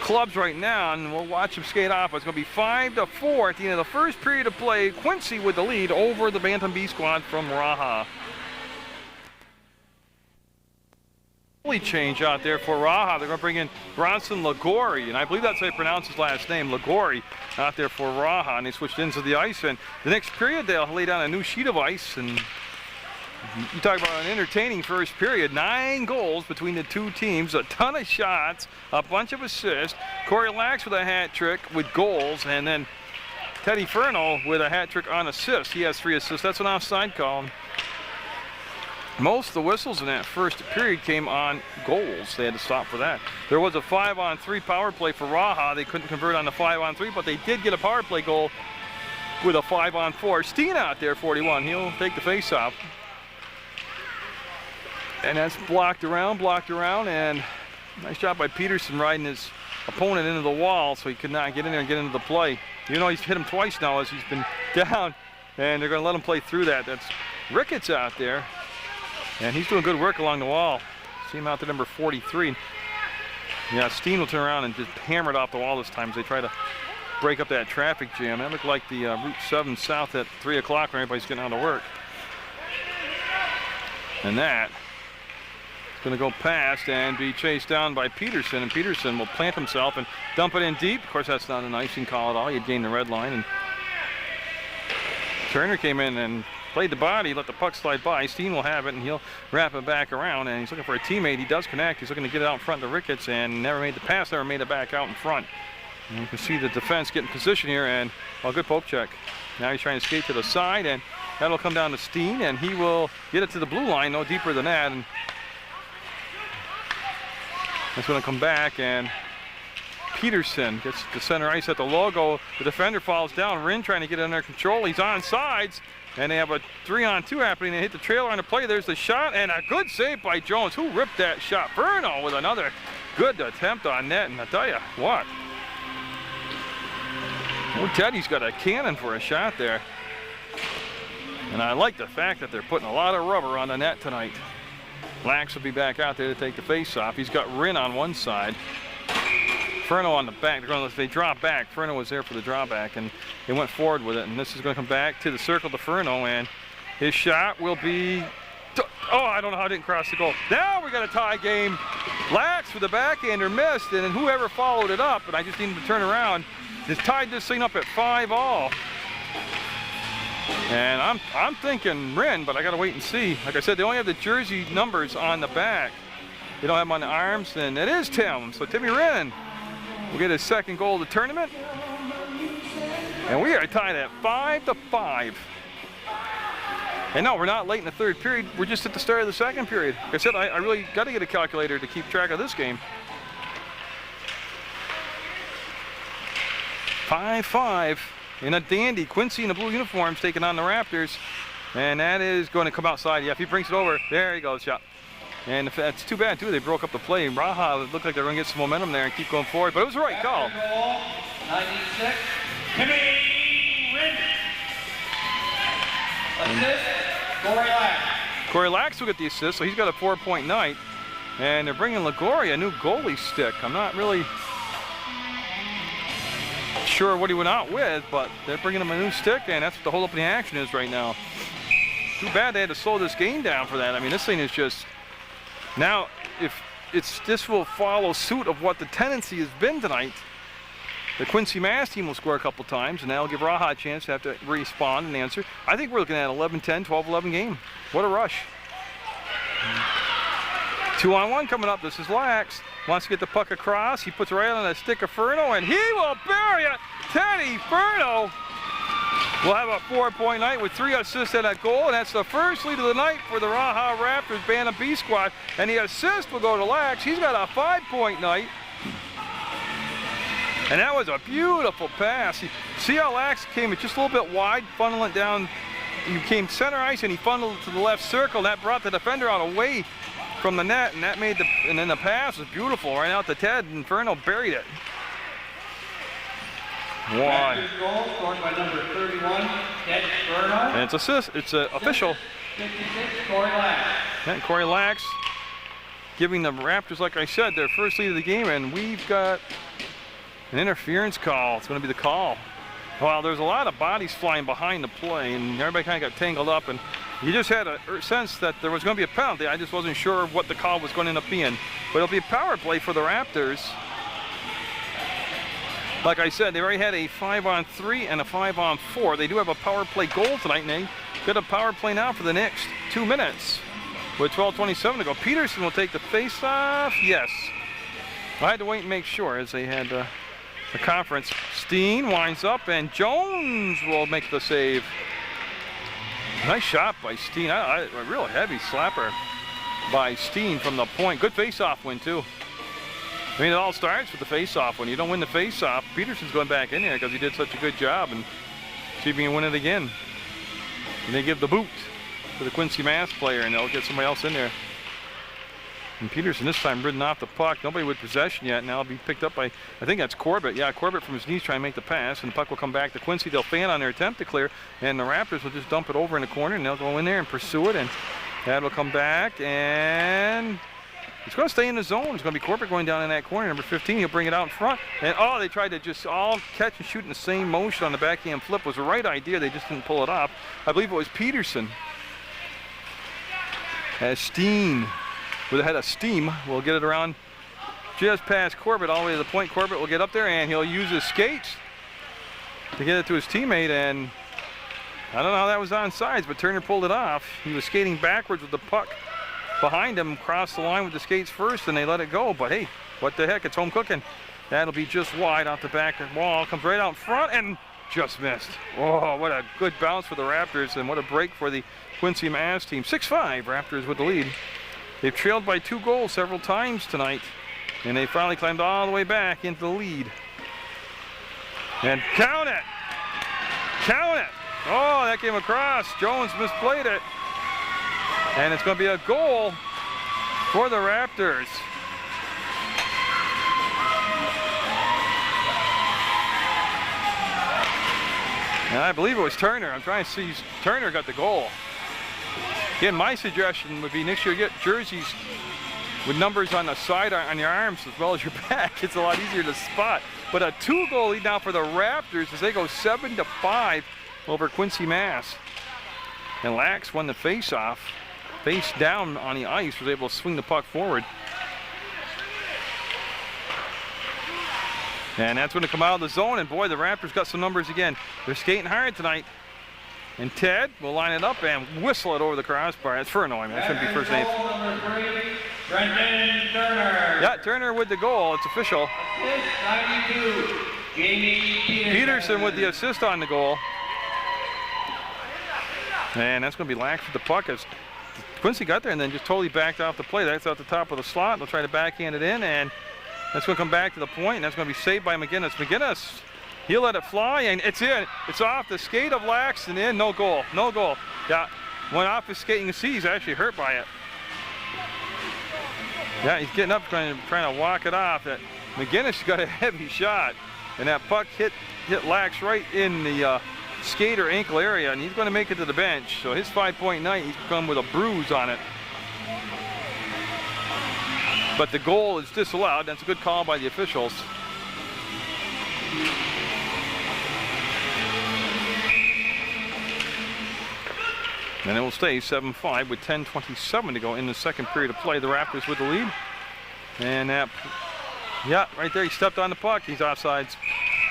S1: clubs right now. And we'll watch them skate off. It's going to be 5-4 at the end of the first period of play. Quincy with the lead over the Bantam B squad from Raha. Change out there for Raha. They're going to bring in Bronson Lagori, and I believe that's how you pronounce his last name, Lagori, out there for Raha, and they switched into the ice. And the next period, they'll lay down a new sheet of ice, and you talk about an entertaining first period. 9 goals between the two teams, a ton of shots, a bunch of assists. Corey Lax with a hat trick with goals, and then Teddy Furno with a hat trick on assists. He has 3 assists. That's an offside call. Most of the whistles in that first period came on goals. They had to stop for that. There was a 5-on-3 power play for Raha. They couldn't convert on the 5-on-3, but they did get a power play goal with a 5-on-4. Steen out there, 41. He'll take the face-off. And that's blocked around, and nice job by Peterson riding his opponent into the wall so he could not get in there and get into the play. You know, he's hit him twice now as he's been down, and they're going to let him play through that. That's Ricketts out there. And he's doing good work along the wall. See him out there, number 43. Yeah, Steen will turn around and just hammer it off the wall this time as they try to break up that traffic jam. That looked like the Route 7 south at 3 o'clock when everybody's getting out of work. And that is going to go past and be chased down by Peterson. And Peterson will plant himself and dump it in deep. Of course, that's not an icing call at all. You'd gain the red line. And Turner came in and played the body, let the puck slide by. Steen will have it, and he'll wrap it back around, and he's looking for a teammate. He does connect. He's looking to get it out in front of the Ricketts, and never made the pass, never made it back out in front. And you can see the defense get in position here, and good poke check. Now he's trying to skate to the side, and that'll come down to Steen, and he will get it to the blue line, no deeper than that. And that's going to come back, and Peterson gets the center ice at the logo. The defender falls down. Rinn trying to get it under control. He's on sides, and they have a 3-on-2 happening. They hit the trailer on the play. There's the shot, and a good save by Jones. Who ripped that shot? Verno with another good attempt on net, and I tell you what, Teddy's got a cannon for a shot there. And I like the fact that they're putting a lot of rubber on the net tonight. Lax will be back out there to take the face-off. He's got Rinn on one side. Furno on the back. They drop back. Furno was there for the drawback, and they went forward with it. And this is going to come back to the circle to Furno, and his shot will be... Oh, I don't know how it didn't cross the goal. Now we got a tie game. Lax with the backhander missed, and then whoever followed it up, and I just needed to turn around, just tied this thing up at 5-all. And I'm thinking Rinn, but I got to wait and see. Like I said, they only have the jersey numbers on the back. They don't have them on the arms, and it is Tim. So Timmy Rinn will get his second goal of the tournament. And we are tied at 5-5. And no, we're not late in the third period. We're just at the start of the second period. Like I said, I really got to get a calculator to keep track of this game. 5-5 in a dandy. Quincy in the blue uniforms taking on the Raptors. And that is going to come outside. Yeah, if he brings it over, there he goes, yeah. And if that's too bad, too. They broke up the play. Raha looked like they're going to get some momentum there and keep going forward. But it was the right call.
S2: 96, Timmy Rinn. Assist, Corey Lax.
S1: Corey Lax will get the assist, so he's got a 4-point night. And they're bringing Liguori a new goalie stick. I'm not really sure what he went out with, but they're bringing him a new stick, and that's what the whole opening action is right now. Too bad they had to slow this game down for that. I mean, this thing is just... Now, if this will follow suit of what the tendency has been tonight, the Quincy Mass team will score a couple times, and that'll give Raha a chance to have to respond and answer. I think we're looking at 11-10, 12-11 game. What a rush. 2-on-1 coming up. This is Lax. Wants to get the puck across. He puts it right on the stick of Furno, and he will bury it. Teddy Furno will have a 4-point night with 3 assists and a goal, and that's the first lead of the night for the Raha Raptors Bantam B squad. And the assist will go to Lax. He's got a 5-point night. And that was a beautiful pass. See how Lax came it just a little bit wide, funneling it down. He came center ice, and he funneled it to the left circle, and that brought the defender out away from the net, and that made and then the pass was beautiful right out to Ted, and Furno buried it.
S2: Raptors goal scored by number 31, Ted Furno.
S1: And it's official.
S2: 56, Corey Lax.
S1: And Corey Lax giving the Raptors, like I said, their first lead of the game, and we've got an interference call. It's going to be the call. Well, there's a lot of bodies flying behind the play, and everybody kind of got tangled up, and you just had a sense that there was going to be a penalty. I just wasn't sure what the call was going to end up being. But it'll be a power play for the Raptors. Like I said, they already had a 5-on-3 and a 5-on-4. They do have a power play goal tonight, and they got a power play now for the next 2 minutes. With 12:27 to go. Peterson will take the face-off. Yes. I had to wait and make sure as they had the conference. Steen winds up, and Jones will make the save. Nice shot by Steen. A real heavy slapper by Steen from the point. Good face-off win, too. I mean, it all starts with the face-off. When you don't win the face-off, Peterson's going back in there because he did such a good job, and see if he can win it again. And they give the boot to the Quincy Mass player, and they'll get somebody else in there. And Peterson this time ridden off the puck. Nobody with possession yet. Now it'll be picked up by, I think that's Corbett. Yeah, Corbett from his knees trying to make the pass, and the puck will come back to Quincy. They'll fan on their attempt to clear, and the Raptors will just dump it over in the corner, and they'll go in there and pursue it, and that will come back, and it's going to stay in the zone. It's going to be Corbett going down in that corner. Number 15, he'll bring it out in front. And oh, they tried to just all catch and shoot in the same motion on the backhand flip. It was the right idea. They just didn't pull it off. I believe it was Peterson. As Steen, with a head of steam, will get it around just past Corbett all the way to the point. Corbett will get up there, and he'll use his skates to get it to his teammate, and I don't know how that was onside, but Turner pulled it off. He was skating backwards with the puck behind him, crossed the line with the skates first, and they let it go. But hey, what the heck, it's home cooking. That'll be just wide off the back wall. Comes right out front and just missed. Oh, what a good bounce for the Raptors, and what a break for the Quincy Mass team. 6-5, Raptors with the lead. They've trailed by 2 goals several times tonight, and they finally climbed all the way back into the lead. And count it! Count it! Oh, that came across. Jones misplayed it. And it's going to be a goal for the Raptors. And I believe it was Turner. I'm trying to see. Turner got the goal. Again, my suggestion would be next year get jerseys with numbers on the side on your arms as well as your back. It's a lot easier to spot. But a 2-goal lead now for the Raptors as they go 7-5 over Quincy Mass. And Lax won the face-off. Face down on the ice, was able to swing the puck forward. And that's going to come out of the zone, and boy, the Raptors got some numbers again. They're skating hard tonight. And Ted will line it up and whistle it over the crossbar. That's Furno, I mean, that shouldn't be first name.
S2: Brendan Turner.
S1: Yeah, Turner with the goal, it's official.
S2: Assist 92, Jamie
S1: Peterson with the assist on the goal. And that's going to be Lax with the puck as Quincy got there and then just totally backed off the play. That's out the top of the slot. They'll try to backhand it in, and that's going to come back to the point, and that's going to be saved by McGinnis. McGinnis, he'll let it fly, and it's in. It's off the skate of Lax and in. No goal. No goal. Yeah, went off his skate. You can see he's actually hurt by it. Yeah, he's getting up trying to walk it off. That McGinnis got a heavy shot, and that puck hit Lax right in the skate or ankle area, and he's going to make it to the bench. So his 5-point night, he's come with a bruise on it. But the goal is disallowed. That's a good call by the officials. And it will stay 7-5 with 10:27 to go in the second period of play. The Raptors with the lead. And that, yeah, right there, he stepped on the puck. He's offsides.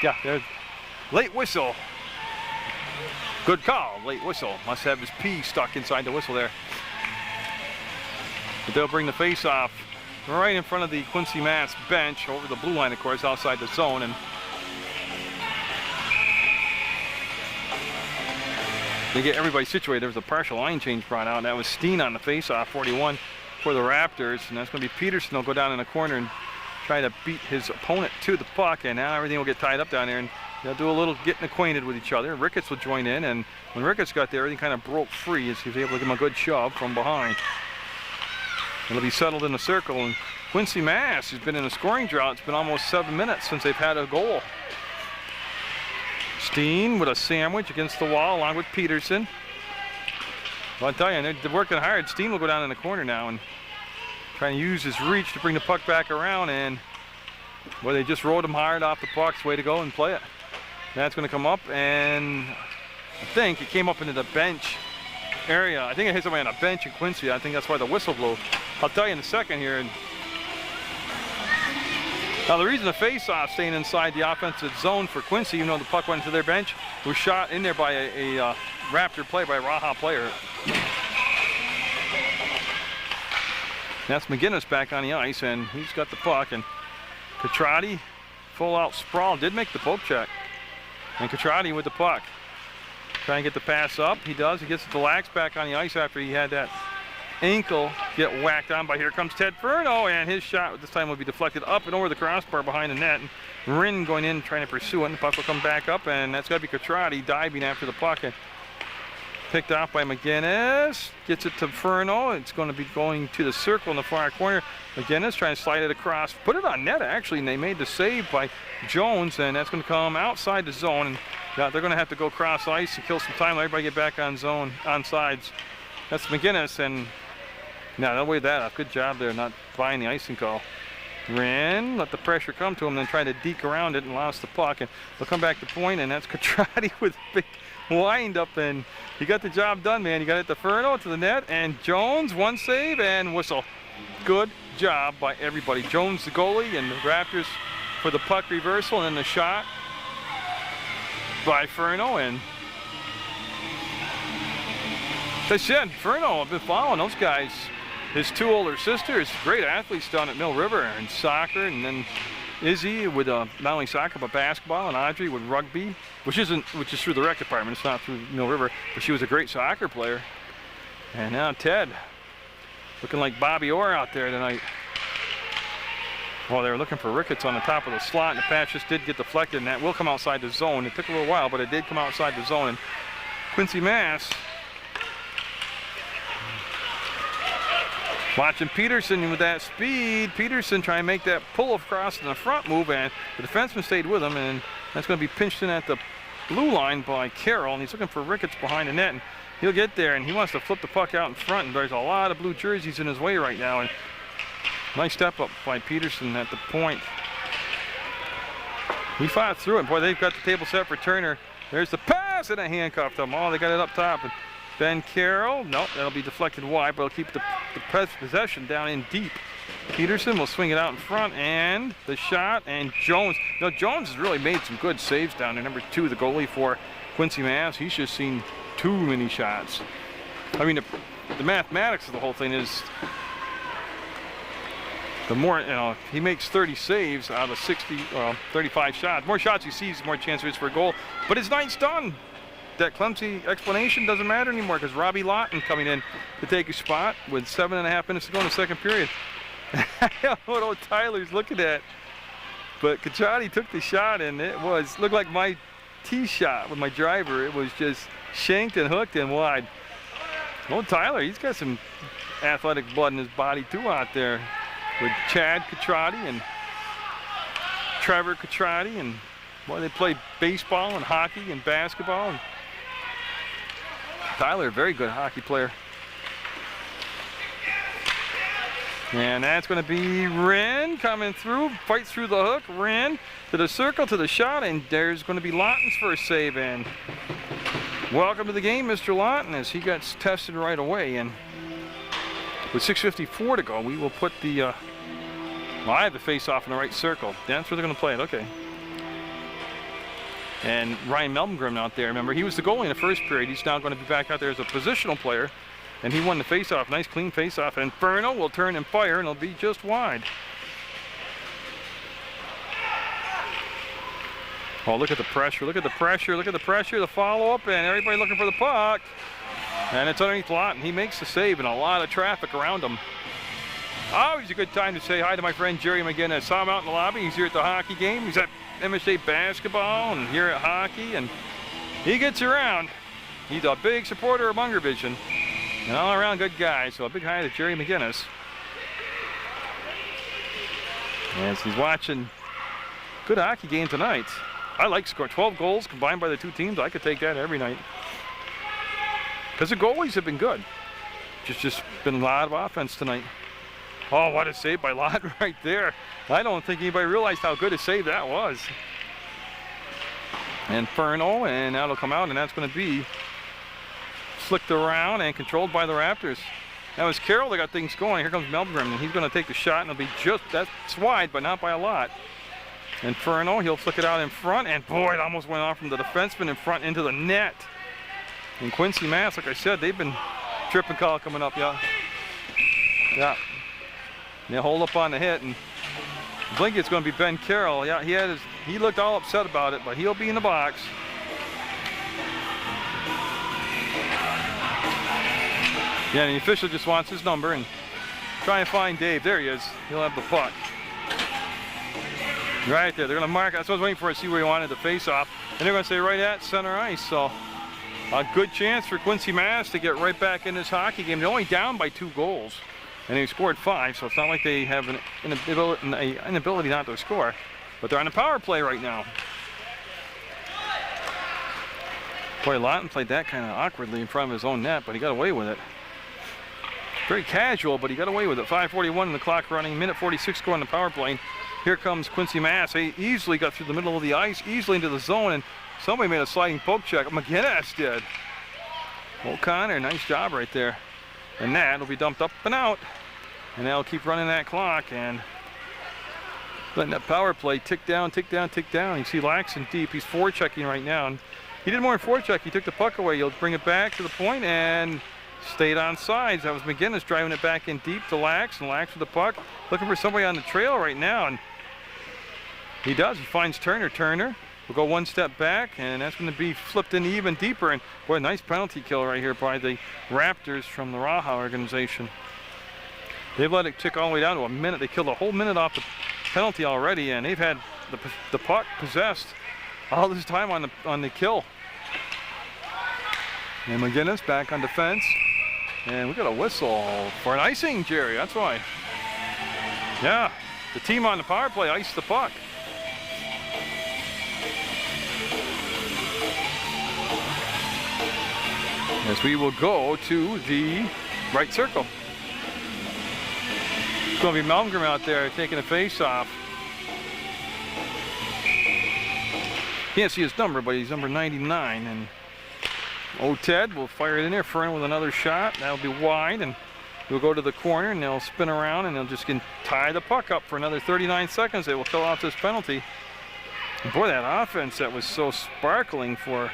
S1: Yeah, there's late whistle. Good call, late whistle. Must have his P stuck inside the whistle there. But they'll bring the face-off right in front of the Quincy Mass bench, over the blue line, of course, outside the zone. And they get everybody situated. There was a partial line change brought out, and that was Steen on the face-off, 41 for the Raptors. And that's going to be Peterson. They'll go down in the corner and try to beat his opponent to the puck, and now everything will get tied up down there, and they'll do a little getting acquainted with each other. Ricketts will join in, and when Ricketts got there, everything kind of broke free as he was able to give him a good shove from behind. It'll be settled in a circle, and Quincy Mass has been in a scoring drought. It's been almost 7 minutes since they've had a goal. Steen with a sandwich against the wall along with Peterson. Well, I'll tell you, they're working hard. Steen will go down in the corner now and trying to use his reach to bring the puck back around, and well, they just rode him hard off the puck. It's the way to go and play it. That's going to come up, and I think it came up into the bench area. I think it hit somebody on a bench in Quincy. I think that's why the whistle blew. I'll tell you in a second here. Now the reason the face-off staying inside the offensive zone for Quincy, even though the puck went into their bench, was shot in there by a Raptor play, by a Raha player. That's McGinnis back on the ice, and he's got the puck, and Catrati, full out sprawl, did make the poke check. And Catrati with the puck. Trying to get the pass up. He does. He gets the Lax back on the ice after he had that ankle get whacked on by, here comes Ted Furno, and his shot this time will be deflected up and over the crossbar behind the net. And Rin going in trying to pursue it, and the puck will come back up, and that's got to be Catrati diving after the puck. And picked off by McGinnis. Gets it to Furno. It's going to be going to the circle in the far corner. McGinnis trying to slide it across. Put it on net, actually, and they made the save by Jones, and that's going to come outside the zone. And yeah, they're going to have to go cross ice and kill some time. Let everybody get back on zone, on sides. That's McGinnis, and now they'll wave that off. Good job there, not buying the icing call. Ran, let the pressure come to him, then try to deke around it and lost the puck. And they'll come back to point, and that's Catrati with a big wind up, and he got the job done, man. You got it to Furno, to the net, and Jones, one save and whistle. Good job by everybody. Jones the goalie, and the Raptors for the puck reversal, and then the shot by Furno, and I said, Inferno, I've been following those guys. His two older sisters, great athletes down at Mill River in soccer, and then Izzy with not only soccer but basketball, and Audrey with rugby, which is through the rec department. It's not through Mill River, but she was a great soccer player. And now Ted, looking like Bobby Orr out there tonight. Well, they were looking for Ricketts on the top of the slot, and the pass just did get deflected, and that will come outside the zone. It took a little while, but it did come outside the zone. And Quincy Mass watching Peterson with that speed. Peterson trying to make that pull across in the front move, and the defenseman stayed with him, and that's going to be pinched in at the blue line by Carroll, and he's looking for Ricketts behind the net, and he'll get there, and he wants to flip the puck out in front, and there's a lot of blue jerseys in his way right now, and nice step up by Peterson at the point. He fought through it. Boy, they've got the table set for Turner. There's the pass, and they handcuffed him. Oh, they got it up top. And Ben Carroll, nope, that'll be deflected wide, but it'll keep the possession down in deep. Peterson will swing it out in front, and the shot, and Jones. You know, Jones has really made some good saves down there. Number 2, the goalie for Quincy Mass. He's just seen too many shots. I mean, the mathematics of the whole thing is the more, you know, he makes 30 saves out of 35 shots. The more shots he sees, the more chance there is for a goal. But his night's done. That clumsy explanation doesn't matter anymore because Robbie Lawton coming in to take his spot with 7.5 minutes to go in the second period. I don't know what old Tyler's looking at, but Cacciati took the shot, and it looked like my tee shot with my driver. It was just shanked and hooked and wide. Old Tyler, he's got some athletic blood in his body too out there, with Chad Cacciati and Trevor Cacciati, and boy, they play baseball and hockey and basketball. And Tyler, a very good hockey player. And that's going to be Wren coming through, fights through the hook. Wren to the circle, to the shot, and there's going to be Lawton's first save. And welcome to the game, Mr. Lawton, as he gets tested right away. And with 6:54 to go, we will put the, well, I have the face-off in the right circle. That's where they're going to play it, okay. And Ryan Melmgren out there, remember, he was the goalie in the first period. He's now going to be back out there as a positional player. And he won the face-off, nice clean face-off. And Inferno will turn and fire, and it'll be just wide. Oh, look at the pressure, look at the pressure, look at the pressure, the follow-up, and everybody looking for the puck. And it's underneath Lawton. He makes the save, and a lot of traffic around him. Always a good time to say hi to my friend Jerry McGinnis. Saw him out in the lobby. He's here at the hockey game. He's at MSA basketball and here at hockey, and he gets around. He's a big supporter of Munger Vision. An all-around good guy, so a big hi to Jerry McGinnis. As he's watching good hockey game tonight. I like scoring 12 goals combined by the two teams. I could take that every night. Because the goalies have been good. Just been a lot of offense tonight. Oh, what a save by Lott right there. I don't think anybody realized how good a save that was. Inferno, and that'll come out, and that's going to be flicked around and controlled by the Raptors. That was Carroll that got things going. Here comes Melmgren, and he's going to take the shot, and it'll be just, that's wide, but not by a lot. Inferno, he'll flick it out in front, and boy, it almost went off from the defenseman in front into the net. And Quincy Mass, like I said, they've been tripping call coming up, yeah. Yeah. They'll hold up on the hit, and I think it's going to be Ben Carroll. Yeah, he looked all upset about it, but he'll be in the box. Yeah, and the official just wants his number and try and find Dave. There he is. He'll have the puck. Right there. They're going to mark. That's what I was waiting for to see where he wanted the face-off. And they're going to say right at center ice. So a good chance for Quincy Mass to get right back in this hockey game. They're only down by 2 goals. And they scored 5, so it's not like they have an inability not to score. But they're on the power play right now. Boy, Lawton played that kind of awkwardly in front of his own net, but he got away with it. Very casual, but he got away with it. 5:41 in the clock running, minute 46 going on the power play. Here comes Quincy Mass. He easily got through the middle of the ice, easily into the zone, and somebody made a sliding poke check. McGinnis did. O'Connor, nice job right there. And that will be dumped up and out. And they'll keep running that clock and letting that power play tick down, tick down, tick down. You see Laxon deep. He's forechecking right now. And he did more than forecheck. He took the puck away. He'll bring it back to the point and stayed on sides. That was McGinnis driving it back in deep to Lax, and Lax with the puck, looking for somebody on the trail right now, and he does. He finds Turner. Turner will go one step back, and that's going to be flipped in even deeper. And boy, nice penalty kill right here by the Raptors from the Raha organization. They've let it tick all the way down to a minute. They killed a whole minute off the penalty already, and they've had the puck possessed all this time on the kill. And McGinnis back on defense. And we got a whistle for an icing, Jerry. That's why. Yeah, the team on the power play iced the puck. As we will go to the right circle. It's going to be Munger out there taking a face-off. Can't see his number, but he's number 99. And Ted will fire it in there. Fern with another shot. That'll be wide, and he'll go to the corner, and they'll spin around, and they'll just tie the puck up for another 39 seconds. They will kill off this penalty. And boy, that offense that was so sparkling for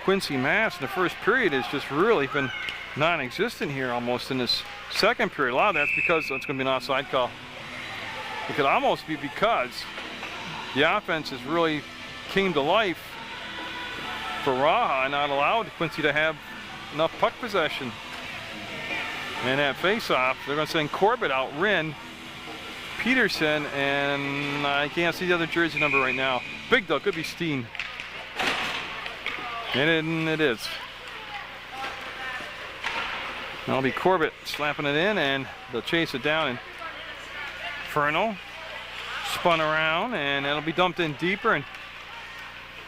S1: Quincy Mass in the first period has just really been non-existent here almost in this second period. A lot of that's because it's going to be an offside call. It could almost be because the offense has really came to life for Raha and not allowed Quincy to have enough puck possession. And that face-off, they're going to send Corbett out, Rin, Peterson, and I can't see the other jersey number right now. Big though, could be Steen. And it is. That'll be Corbett slapping it in, and they'll chase it down. And Fernal spun around, and it'll be dumped in deeper. And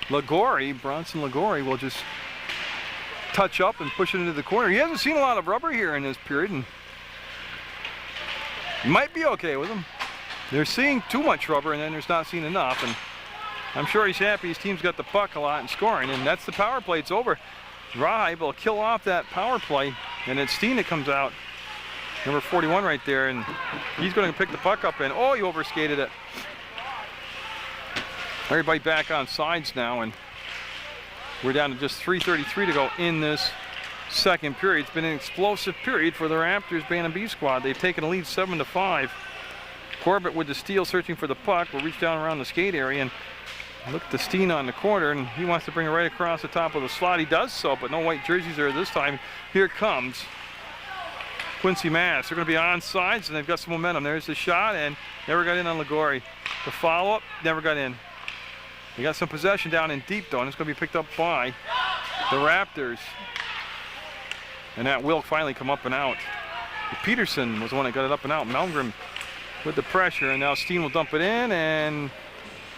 S1: Bronson Ligori will just touch up and push it into the corner. He hasn't seen a lot of rubber here in this period, and might be okay with him. They're seeing too much rubber, and then there's not seeing enough. And I'm sure he's happy his team's got the puck a lot and scoring, and that's the power play. It's over. Raha able to kill off that power play, and it's Steen that comes out, number 41 right there, and he's going to pick the puck up, and oh, he overskated it. Everybody back on sides now, and we're down to just 3:33 to go in this second period. It's been an explosive period for the Raptors Bantam B squad. They've taken a lead 7-5. Corbett with the steal, searching for the puck, will reach down around the skate area, and look to Steen on the corner, and he wants to bring it right across the top of the slot. He does so, but no white jerseys there this time. Here comes Quincy Mass. They're going to be on sides, and they've got some momentum. There's the shot, and never got in on Ligori. The follow-up, never got in. They got some possession down in deep, though, and it's going to be picked up by the Raptors. And that will finally come up and out. Peterson was the one that got it up and out. Melmgren with the pressure, and now Steen will dump it in, and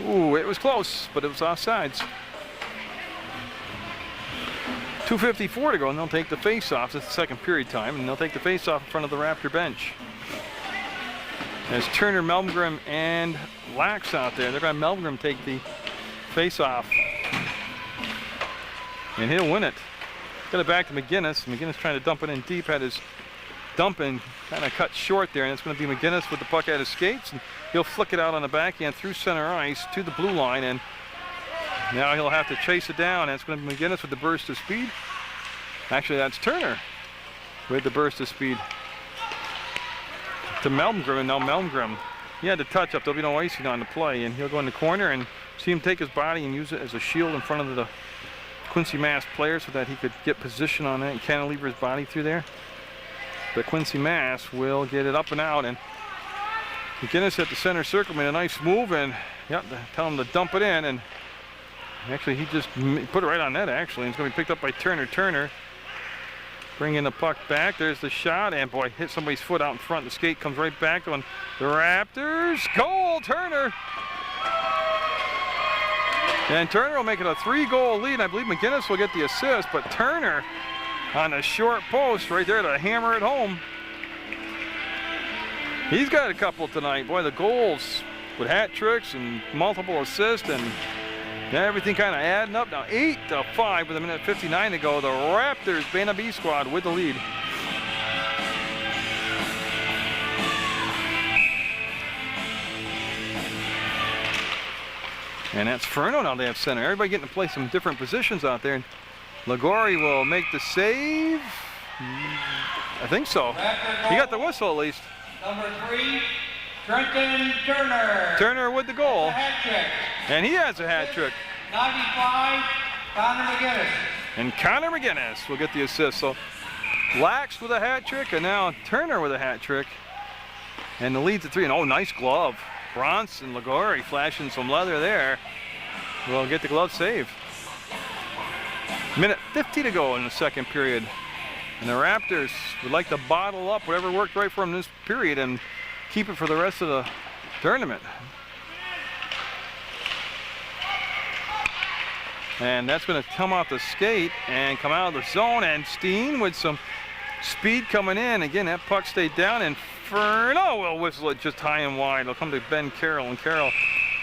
S1: ooh, it was close, but it was offsides. 2:54 to go, and they'll take the face-off. It's the second period time, and they'll take the face-off in front of the Raptor bench. As Turner, Melmgren, and Lax out there, they're going to Melmgren take the face-off, and he'll win it. Got it back to McGinnis. McGinnis trying to dump it in deep, had his dumping kind of cut short there, and it's going to be McGinnis with the puck at his skates, and he'll flick it out on the backhand through center ice to the blue line, and now he'll have to chase it down, and it's going to be McGinnis with the burst of speed. Actually, that's Turner with the burst of speed to Melmgren, and now Melmgren, he had the touch up. There'll be no icing on the play, and he'll go in the corner and see him take his body and use it as a shield in front of the Quincy Mass player so that he could get position on it and cantilever his body through there. But Quincy Mass will get it up and out, and McGinnis at the center circle made a nice move, and yep, tell him to dump it in, and actually he just put it right on net actually, and it's going to be picked up by Turner. Turner bringing the puck back. There's the shot, and boy, hit somebody's foot out in front. The skate comes right back on the Raptors. Goal, Turner! And Turner will make it a 3-goal lead. I believe McGinnis will get the assist, but Turner on the short post right there to hammer it home. He's got a couple tonight. Boy, the goals with hat tricks and multiple assists and everything kind of adding up. Now 8-5 with 1:59 to go. The Raptors Bantam B squad with the lead. And that's Ferno now. They have center. Everybody getting to play some different positions out there. Ligori will make the save. I think so. He got the whistle at least.
S2: Number 3, Trenton Turner.
S1: Turner with the goal.
S2: A hat trick.
S1: And he has a hat trick.
S2: 95, Connor McGinnis.
S1: And Connor McGinnis will get the assist. So Lax with a hat trick, and now Turner with a hat trick. And the lead's at 3. And oh, nice glove. Bronson Lagori flashing some leather there. Will get the glove save. Minute 50 to go in the second period. And the Raptors would like to bottle up whatever worked right for them this period and keep it for the rest of the tournament. And that's going to come off the skate and come out of the zone. And Steen with some speed coming in. Again, that puck stayed down. And Furno will whistle it just high and wide. It'll come to Ben Carroll. And Carroll,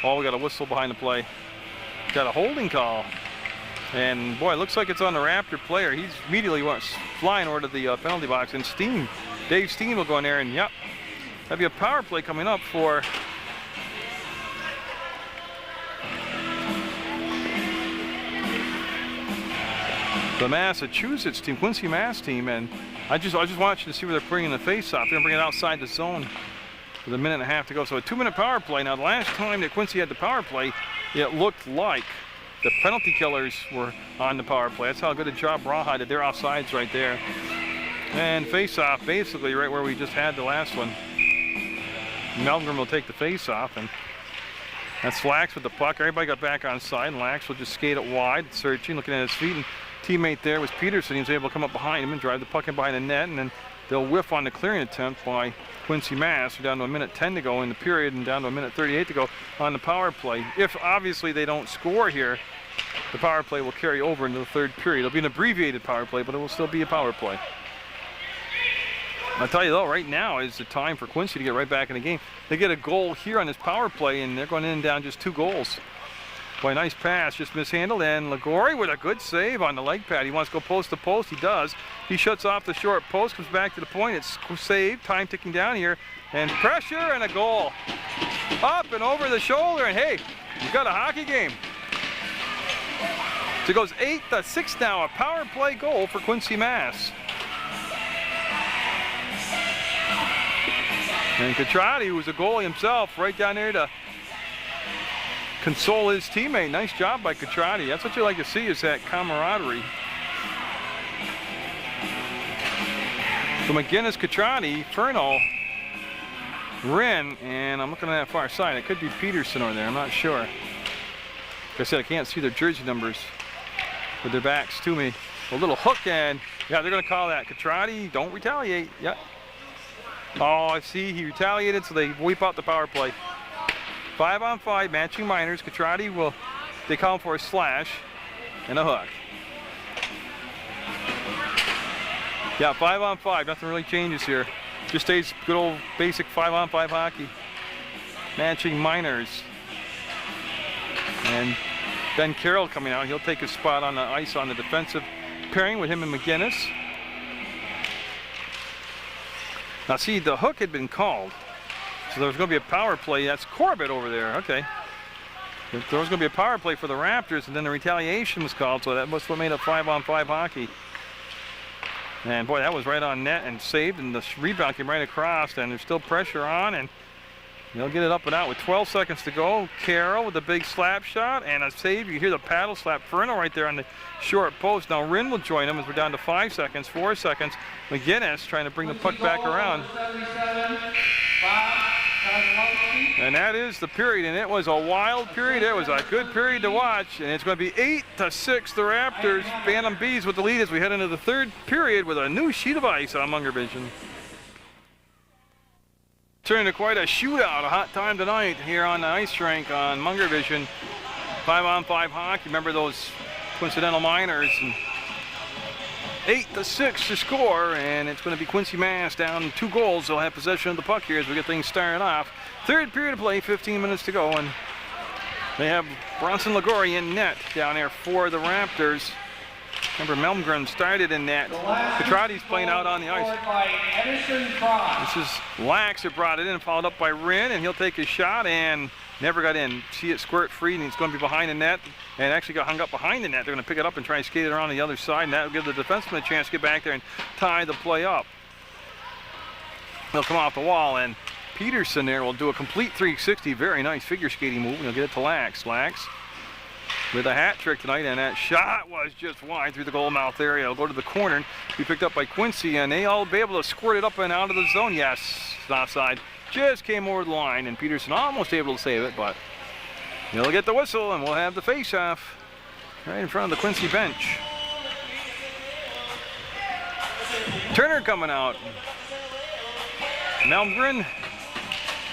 S1: oh, we got a whistle behind the play. Got a holding call. And boy, it looks like it's on the Raptor player. He's immediately flying over to the penalty box. And Steen, Dave Steen will go in there. And yep, that'd be a power play coming up for the Massachusetts team, Quincy Mass team. And I just watching to see where they're bringing the face off. They're gonna bring it outside the zone with a minute and a half to go. So a 2-minute power play. Now the last time that Quincy had the power play, it looked like the penalty killers were on the power play. That's how good a job Raha did. They're offsides right there. And face off basically right where we just had the last one. Munger will take the face off, and that's Lax with the puck. Everybody got back on side, and Lax will just skate it wide, searching, looking at his feet. And teammate there was Peterson. He was able to come up behind him and drive the puck in behind the net, and then they'll whiff on the clearing attempt by Quincy Mass. We're down to a minute 10 to go in the period and down to a minute 38 to go on the power play. If obviously they don't score here, the power play will carry over into the third period. It'll be an abbreviated power play, but it will still be a power play. I'll tell you though, right now is the time for Quincy to get right back in the game. They get a goal here on this power play, and they're going in and down just 2 goals. Boy, nice pass, just mishandled, and Lagori with a good save on the leg pad. He wants to go post to post, he does. He shuts off the short post, comes back to the point, it's saved, time ticking down here, and pressure and a goal. Up and over the shoulder, and hey, you've got a hockey game. So it goes 8-6 now, a power play goal for Quincy Mass. And Catrati, who's a goalie himself, right down there to console his teammate. Nice job by Catrati. That's what you like to see, is that camaraderie. So McGinnis, Catrati, Furno, Wren, and I'm looking at that far side. It could be Peterson over there, I'm not sure. Like I said, I can't see their jersey numbers with their backs to me. A little hook, and yeah, they're going to call that. Catrati, don't retaliate. Yep. Oh, I see, he retaliated, so they wipe out the power play. 5-on-5, matching minors. Catrati will, they call for a slash and a hook. Yeah, 5-on-5, nothing really changes here. Just stays good old basic 5-on-5 hockey. Matching minors. And Ben Carroll coming out, he'll take his spot on the ice on the defensive pairing with him and McGinnis. Now see, the hook had been called. So there was going to be a power play. That's Corbett over there. Okay. There was going to be a power play for the Raptors, and then the retaliation was called, so that must have made it 5-on-5 hockey. And boy, that was right on net and saved, and the rebound came right across, and there's still pressure on, and they'll get it up and out with 12 seconds to go. Carroll with a big slap shot and a save. You hear the paddle slap. Furno right there on the short post. Now Wren will join him as we're down to 5 seconds, 4 seconds. McGinnis trying to bring the puck back around. And that is the period, and it was a wild period. It was a good period to watch, and it's going to be 8-6. The Raptors, Bantam Bees with the lead as we head into the third period with a new sheet of ice on Munger Vision. Turning to quite a shootout, a hot time tonight here on the ice rink on Munger Vision. 5-on-5 hockey. Remember those coincidental minors. And 8-6 to score, and it's going to be Quincy Mass down 2 goals. They'll have possession of the puck here as we get things started off. Third period of play, 15 minutes to go, and they have Bronson Lagori in net down there for the Raptors. Remember, Munger started in that. Petrati's playing out on the ice. This is Lax that brought it in, followed up by Rin, and he'll take his shot and never got in. See it squirt free, and he's going to be behind the net, and actually got hung up behind the net. They're going to pick it up and try and skate it around the other side, and that will give the defenseman a chance to get back there and tie the play up. He'll come off the wall, and Peterson there will do a complete 360. Very nice figure skating move, and he'll get it to Lax. Lax with a hat trick tonight, and that shot was just wide through the goal mouth area. It'll go to the corner, be picked up by Quincy, and they'll be able to squirt it up and out of the zone. Yes, it's offside. Just came over the line, and Peterson almost able to save it, but he'll get the whistle, and we'll have the face-off right in front of the Quincy bench. Turner coming out. Melmgren,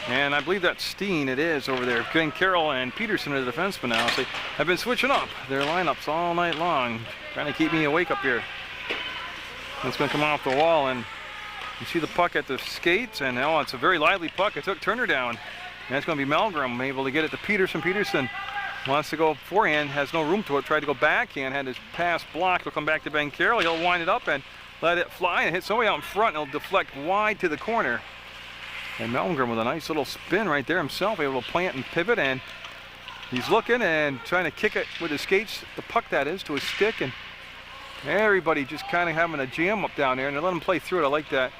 S1: and I believe that's Steen, it is over there. Getting Carroll and Peterson are the defensemen now. So they have been switching up their lineups all night long, trying to keep me awake up here. It's going to come off the wall, and you see the puck at the skates, and oh, it's a very lively puck. It took Turner down, and it's going to be Melmgren able to get it to Peterson. Peterson wants to go forehand, has no room to it, tried to go backhand, had his pass blocked. He'll come back to Ben Carroll. He'll wind it up and let it fly and hit somebody out in front, and it'll deflect wide to the corner. And Munger with a nice little spin right there himself, able to plant and pivot, and he's looking and trying to kick it with his skates, the puck that is, to his stick, and everybody just kind of having a jam up down there, and they let him play through it. I like that.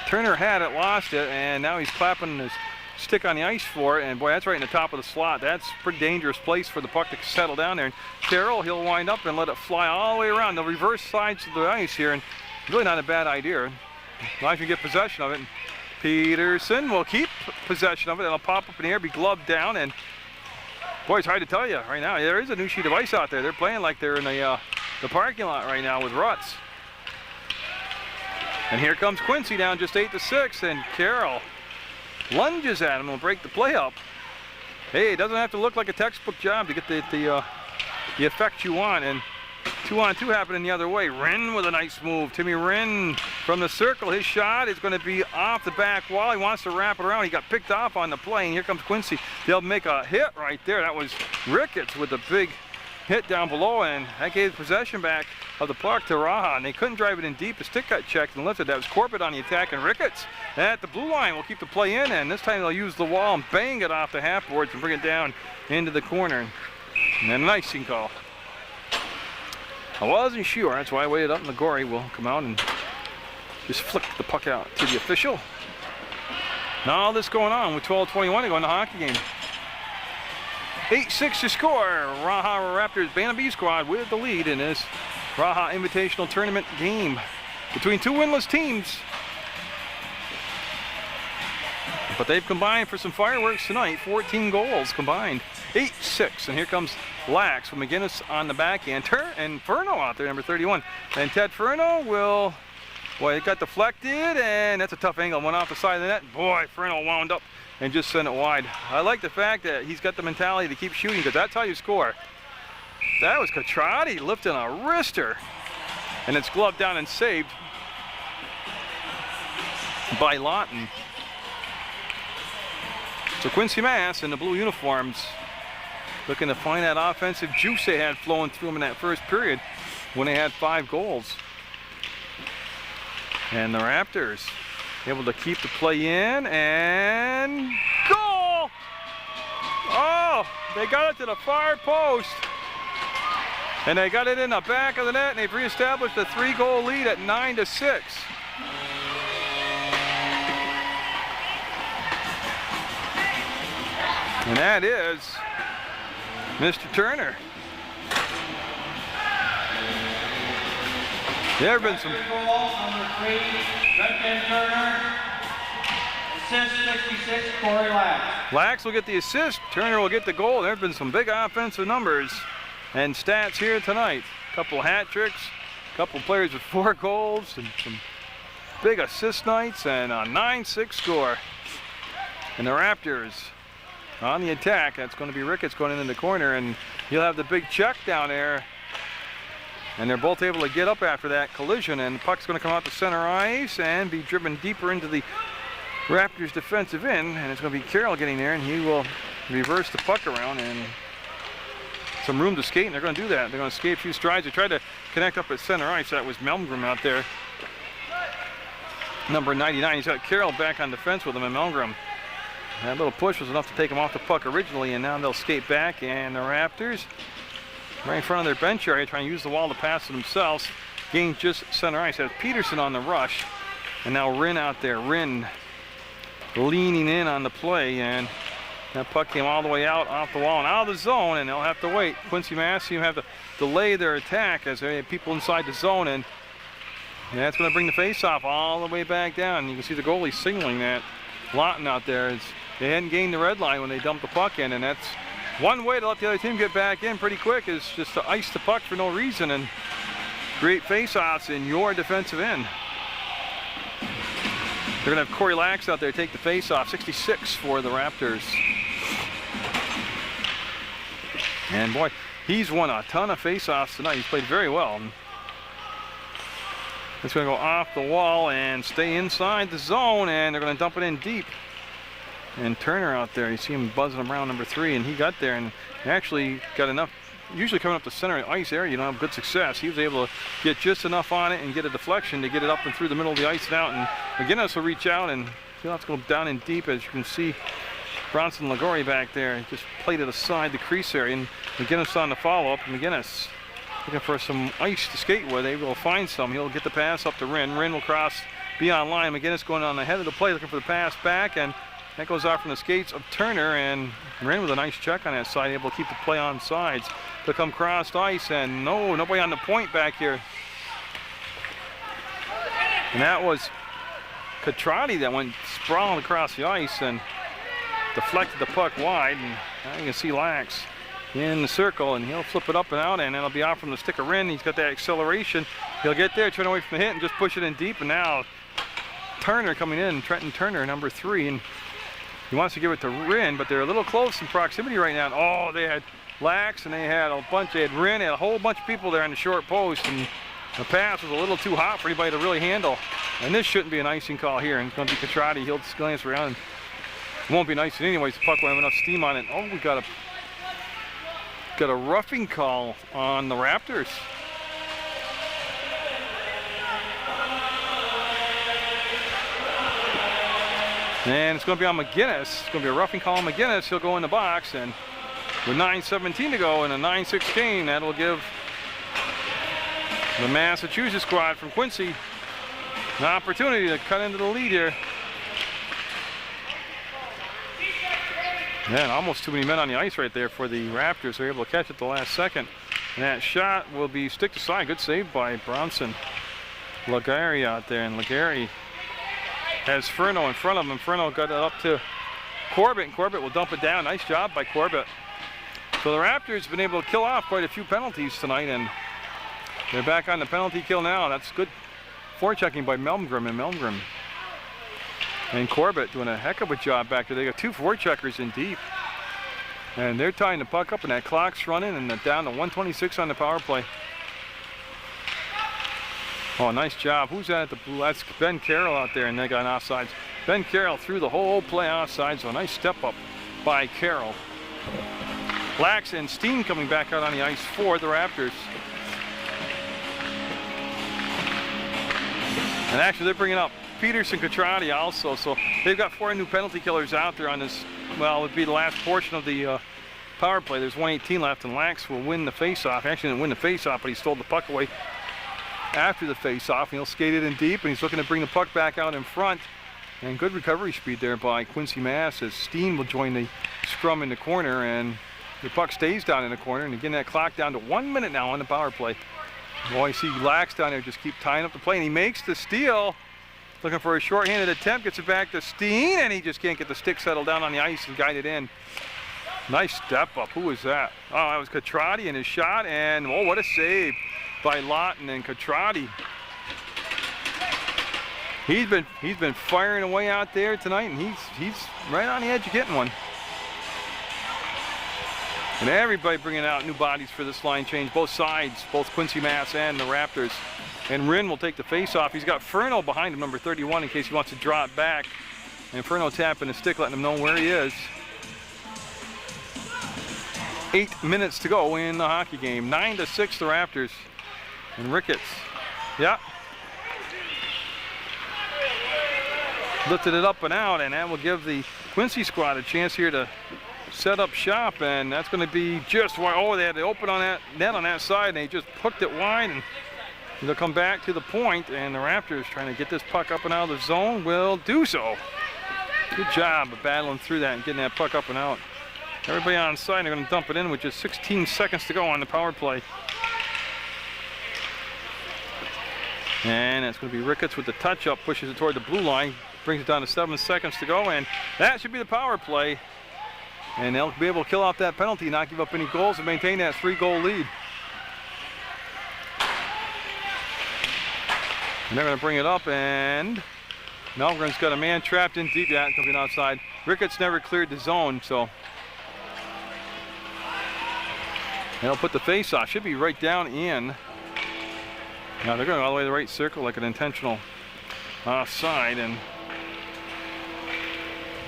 S1: Turner had it, lost it, and now he's clapping his stick on the ice for it, and boy, that's right in the top of the slot. That's a pretty dangerous place for the puck to settle down there. And Carroll, he'll wind up and let it fly all the way around the reverse sides of the ice here, and really not a bad idea. As long as you get possession of it. Peterson will keep possession of it. It'll pop up in the air, be gloved down, and boy, it's hard to tell you right now. There is a new sheet of ice out there. They're playing like they're in the parking lot right now with ruts. And here comes Quincy down just 8-6, and Carroll lunges at him and will break the play up. Hey, it doesn't have to look like a textbook job to get the effect you want, and 2-on-2 happening the other way. Wren with a nice move. Timmy Wren from the circle. His shot is going to be off the back wall. He wants to wrap it around. He got picked off on the play, and here comes Quincy. They'll make a hit right there. That was Ricketts with a big hit down below, and that gave possession back of the puck to Raha, and they couldn't drive it in deep. The stick got checked and lifted. That was Corbett on the attack, and Ricketts at the blue line will keep the play in, and this time they'll use the wall and bang it off the half boards and bring it down into the corner. And an icing call. I wasn't sure, that's why I waited up, and Ligori will come out and just flick the puck out to the official. Now all this going on with 12:21 to go in the hockey game. 8-6 to score. Raha Raptors Bantam B squad with the lead in this Raha Invitational Tournament game between two winless teams. But they've combined for some fireworks tonight. 14 goals combined. 8-6, and here comes Lax from McGinnis on the backhand. And Furno out there, number 31. And Ted Furno will, boy, it got deflected, and that's a tough angle. Went off the side of the net. Boy, Furno wound up and just sent it wide. I like the fact that he's got the mentality to keep shooting, because that's how you score. That was Catrati lifting a wrister, and it's gloved down and saved by Lawton. So Quincy Mass in the blue uniforms looking to find that offensive juice they had flowing through them in that first period when they had 5 goals. And the Raptors able to keep the play in, and goal! Oh, they got it to the far post. And they got it in the back of the net, and they've reestablished a 3-goal lead at 9-6. And that is Mr. Turner. There have been some.
S2: Goal, number 3, Brendan Turner. Assist 66, Corey Lax.
S1: Lax will get the assist. Turner will get the goal. There have been some big offensive numbers and stats here tonight. A couple hat tricks, a couple players with 4 goals, and some big assist nights, and a 9-6 score. And the Raptors on the attack. That's going to be Ricketts going in the corner, and he'll have the big check down there. And they're both able to get up after that collision, and the puck's going to come out to center ice and be driven deeper into the Raptors defensive end, and it's going to be Carroll getting there, and he will reverse the puck around and some room to skate, and they're going to do that. They're going to skate a few strides. They tried to connect up at center ice. That was Melmgren out there. Number 99. He's got Carroll back on defense with him, and Melmgren. That little push was enough to take him off the puck originally, and now they'll skate back, and the Raptors right in front of their bench area trying to use the wall to pass it themselves. Gain just center ice. Has Peterson on the rush, and now Rinn out there. Rinn leaning in on the play, and that puck came all the way out off the wall and out of the zone, and they'll have to wait. Quincy Mass seem to have to delay their attack as they have people inside the zone, and that's going to bring the face-off all the way back down. You can see the goalie signaling that. Lawton out there. They hadn't gained the red line when they dumped the puck in, and that's one way to let the other team get back in pretty quick, is just to ice the puck for no reason and create face-offs in your defensive end. They're going to have Corey Lax out there take the face-off. 66 for the Raptors. And boy, he's won a ton of face-offs tonight. He's played very well. It's going to go off the wall and stay inside the zone, and they're going to dump it in deep. And Turner out there, you see him buzzing around number 3, and he got there and actually got enough. Usually coming up the center ice area, you don't have good success. He was able to get just enough on it and get a deflection to get it up and through the middle of the ice and out. And McGinnis will reach out, and he'll have to go down in deep. As you can see, Bronson Lagori back there, he just played it aside the crease area, and McGinnis on the follow-up. McGinnis looking for some ice to skate with. They will find some. He'll get the pass up to Rinn. Rinn will cross beyond line. McGinnis going on the head of the play, looking for the pass back, and that goes off from the skates of Turner, and Rinn with a nice check on that side, able to keep the play on sides. They'll come crossed ice, and nobody on the point back here. And that was Catrati that went sprawling across the ice and deflected the puck wide. And now you can see Lax in the circle, and he'll flip it up and out, and it'll be off from the stick of Rinn. He's got that acceleration. He'll get there, turn away from the hit, and just push it in deep. And now Turner coming in, Trenton Turner, number 3, and he wants to give it to Rinn, but they're a little close in proximity right now. Oh, they had Lax, and they had a bunch. They had Rinn, they had a whole bunch of people there on the short post, and the pass was a little too hot for anybody to really handle. And this shouldn't be an icing call here, and it's going to be Catrati. He'll just glance around. It won't be an icing anyways. The puck will have enough steam on it. Oh, we got a roughing call on the Raptors. And it's going to be on McGinnis. It's going to be a roughing call on McGinnis. He'll go in the box, and with 9:17 to go in a 9-6 game, that'll give the Massachusetts squad from Quincy an opportunity to cut into the lead here. Man, almost too many men on the ice right there for the Raptors. They're able to catch it the last second. And that shot will be sticked aside. Good save by Bronson. Lagari out there, and Lagari has Furno in front of him. Furno got it up to Corbett, and Corbett will dump it down. Nice job by Corbett. So the Raptors have been able to kill off quite a few penalties tonight, and they're back on the penalty kill now. That's good forechecking by Melmgren and Melmgren. And Corbett doing a heck of a job back there. They got 2 forecheckers in deep. And they're tying the puck up, and that clock's running, and they're down to 1:26 on the power play. Oh, nice job. Who's that at the blue? That's Ben Carroll out there, and they got offsides. Ben Carroll threw the whole play offside, so a nice step up by Carroll. Lax and Steen coming back out on the ice for the Raptors. And actually, they're bringing up Peterson, Catrati also, so they've got 4 new penalty killers out there on this. Well, it would be the last portion of the power play. There's 1:18 left, and Lax will win the face-off. Actually, didn't win the face-off, but he stole the puck away after the face-off, and he'll skate it in deep, and he's looking to bring the puck back out in front. And good recovery speed there by Quincy Mass, as Steen will join the scrum in the corner, and the puck stays down in the corner. And again, that clock down to 1 minute now on the power play. Boy, you see Lax down there just keep tying up the play, and he makes the steal. Looking for a shorthanded attempt, gets it back to Steen, and he just can't get the stick settled down on the ice and guide it in. Nice step up. Who was that? Oh, that was Catrati in his shot, and oh, what a save by Lawton and Catrati. He's been firing away out there tonight, and he's right on the edge of getting one. And everybody bringing out new bodies for this line change, both sides, both Quincy Mass and the Raptors. And Rinn will take the face-off. He's got Furno behind him, number 31, in case he wants to draw it back. And Furno tapping the stick, letting him know where he is. 8 minutes to go in the hockey game. 9-6 the Raptors. And Ricketts, yeah, lifted it up and out, and that will give the Quincy squad a chance here to set up shop, and that's going to be just wide. Oh, they had to open on that net on that side, and they just hooked it wide, and they'll come back to the point, and the Raptors trying to get this puck up and out of the zone will do so. Good job of battling through that and getting that puck up and out. Everybody on side, they're going to dump it in with just 16 seconds to go on the power play. And it's going to be Ricketts with the touch-up, pushes it toward the blue line, brings it down to 7 seconds to go, and that should be the power play. And they'll be able to kill off that penalty, not give up any goals, and maintain that 3-goal lead. And they're going to bring it up, and Melgren's got a man trapped in deep. Yeah, coming outside. Ricketts never cleared the zone, so they'll put the face-off. Should be right down in. Now they're going all the way to the right circle like an intentional offside, and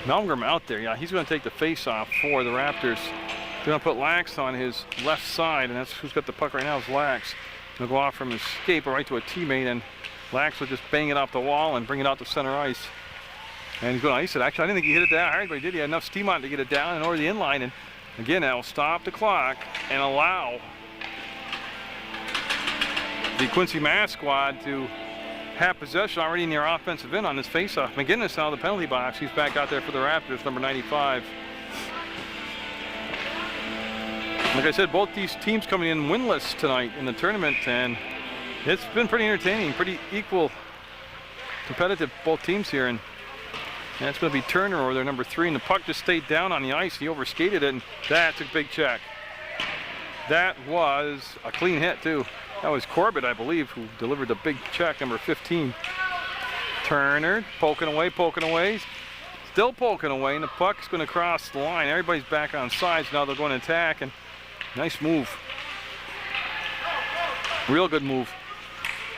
S1: Munger out there. Yeah, he's going to take the face-off for the Raptors. They're going to put Lax on his left side, and that's who's got the puck right now is Lax. He'll go off from his escape right to a teammate, and Lax will just bang it off the wall and bring it out to center ice. And he's going to ice it. Actually, I didn't think he hit it that hard, but he did. He had enough steam on it to get it down and over the inline. And again, that'll stop the clock and allow the Quincy Mass squad to have possession already in their offensive end on this faceoff. McGinnis out of the penalty box. He's back out there for the Raptors, number 95. Like I said, both these teams coming in winless tonight in the tournament, and it's been pretty entertaining, pretty equal, competitive, both teams here. And that's going to be Turner over there, number 3, and the puck just stayed down on the ice. He overskated it, and that's a big check. That was a clean hit, too. That was Corbett, I believe, who delivered the big check, number 15. Turner poking away, still poking away, and the puck's going to cross the line. Everybody's back on sides now. They're going to attack, and nice move. Real good move.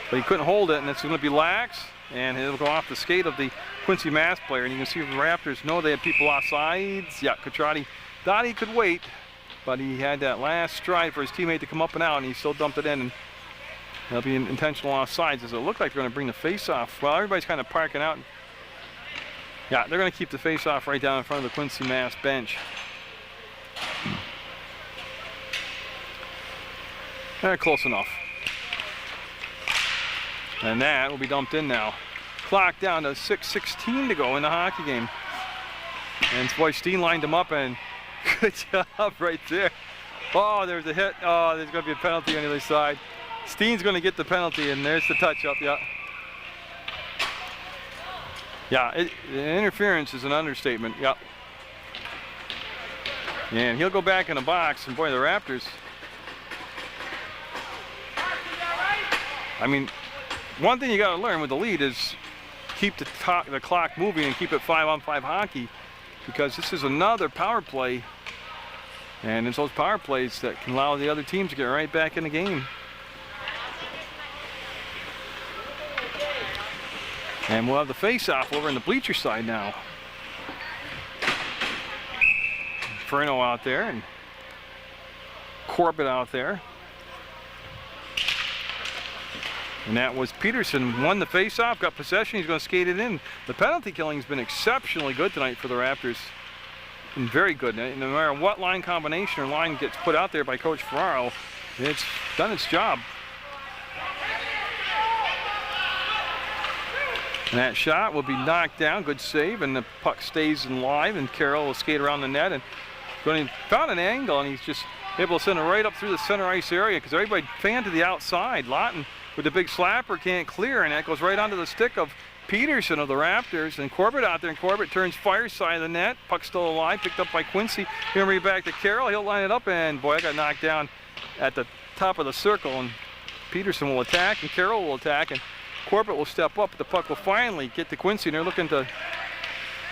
S1: But he couldn't hold it, and it's going to be Lax, and it'll go off the skate of the Quincy Mass player. And you can see the Raptors know they had people off sides. Yeah, Cotrati thought he could wait, but he had that last stride for his teammate to come up and out, and he still dumped it in. And they'll be intentional offsides, as it looked like they're going to bring the face-off. Well, everybody's kind of parking out. Yeah, they're going to keep the face-off right down in front of the Quincy Mass bench. Close enough. And that will be dumped in now. Clock down to 6:16 to go in the hockey game. And boy, Steen lined him up, and good job right there. Oh, there's a hit. Oh, there's going to be a penalty on the other side. Steen's going to get the penalty, and there's the touch-up, yeah. Yeah, interference is an understatement, yeah. And he'll go back in the box, and boy, the Raptors, I mean, one thing you got to learn with the lead is keep the clock moving and keep it 5-on-5 hockey, because this is another power play, and it's those power plays that can allow the other teams to get right back in the game. And we'll have the face-off over in the bleacher side now. Inferno out there, and Corbett out there. And that was Peterson, won the face-off, got possession, he's going to skate it in. The penalty killing has been exceptionally good tonight for the Raptors. Been very good. No matter what line combination or line gets put out there by Coach Ferraro, it's done its job. And that shot will be knocked down, good save, and the puck stays in live, and Carroll will skate around the net, and found an angle, and he's just able to send it right up through the center ice area, because everybody fanned to the outside. Lawton with the big slapper can't clear, and that goes right onto the stick of Peterson of the Raptors, and Corbett out there, and Corbett turns fire side of the net. Puck still alive, picked up by Quincy. He'll bring it back to Carroll, he'll line it up, and boy, I got knocked down at the top of the circle, and Peterson will attack, and Carroll will attack, and Corbett will step up. The puck will finally get to Quincy, and they're looking to,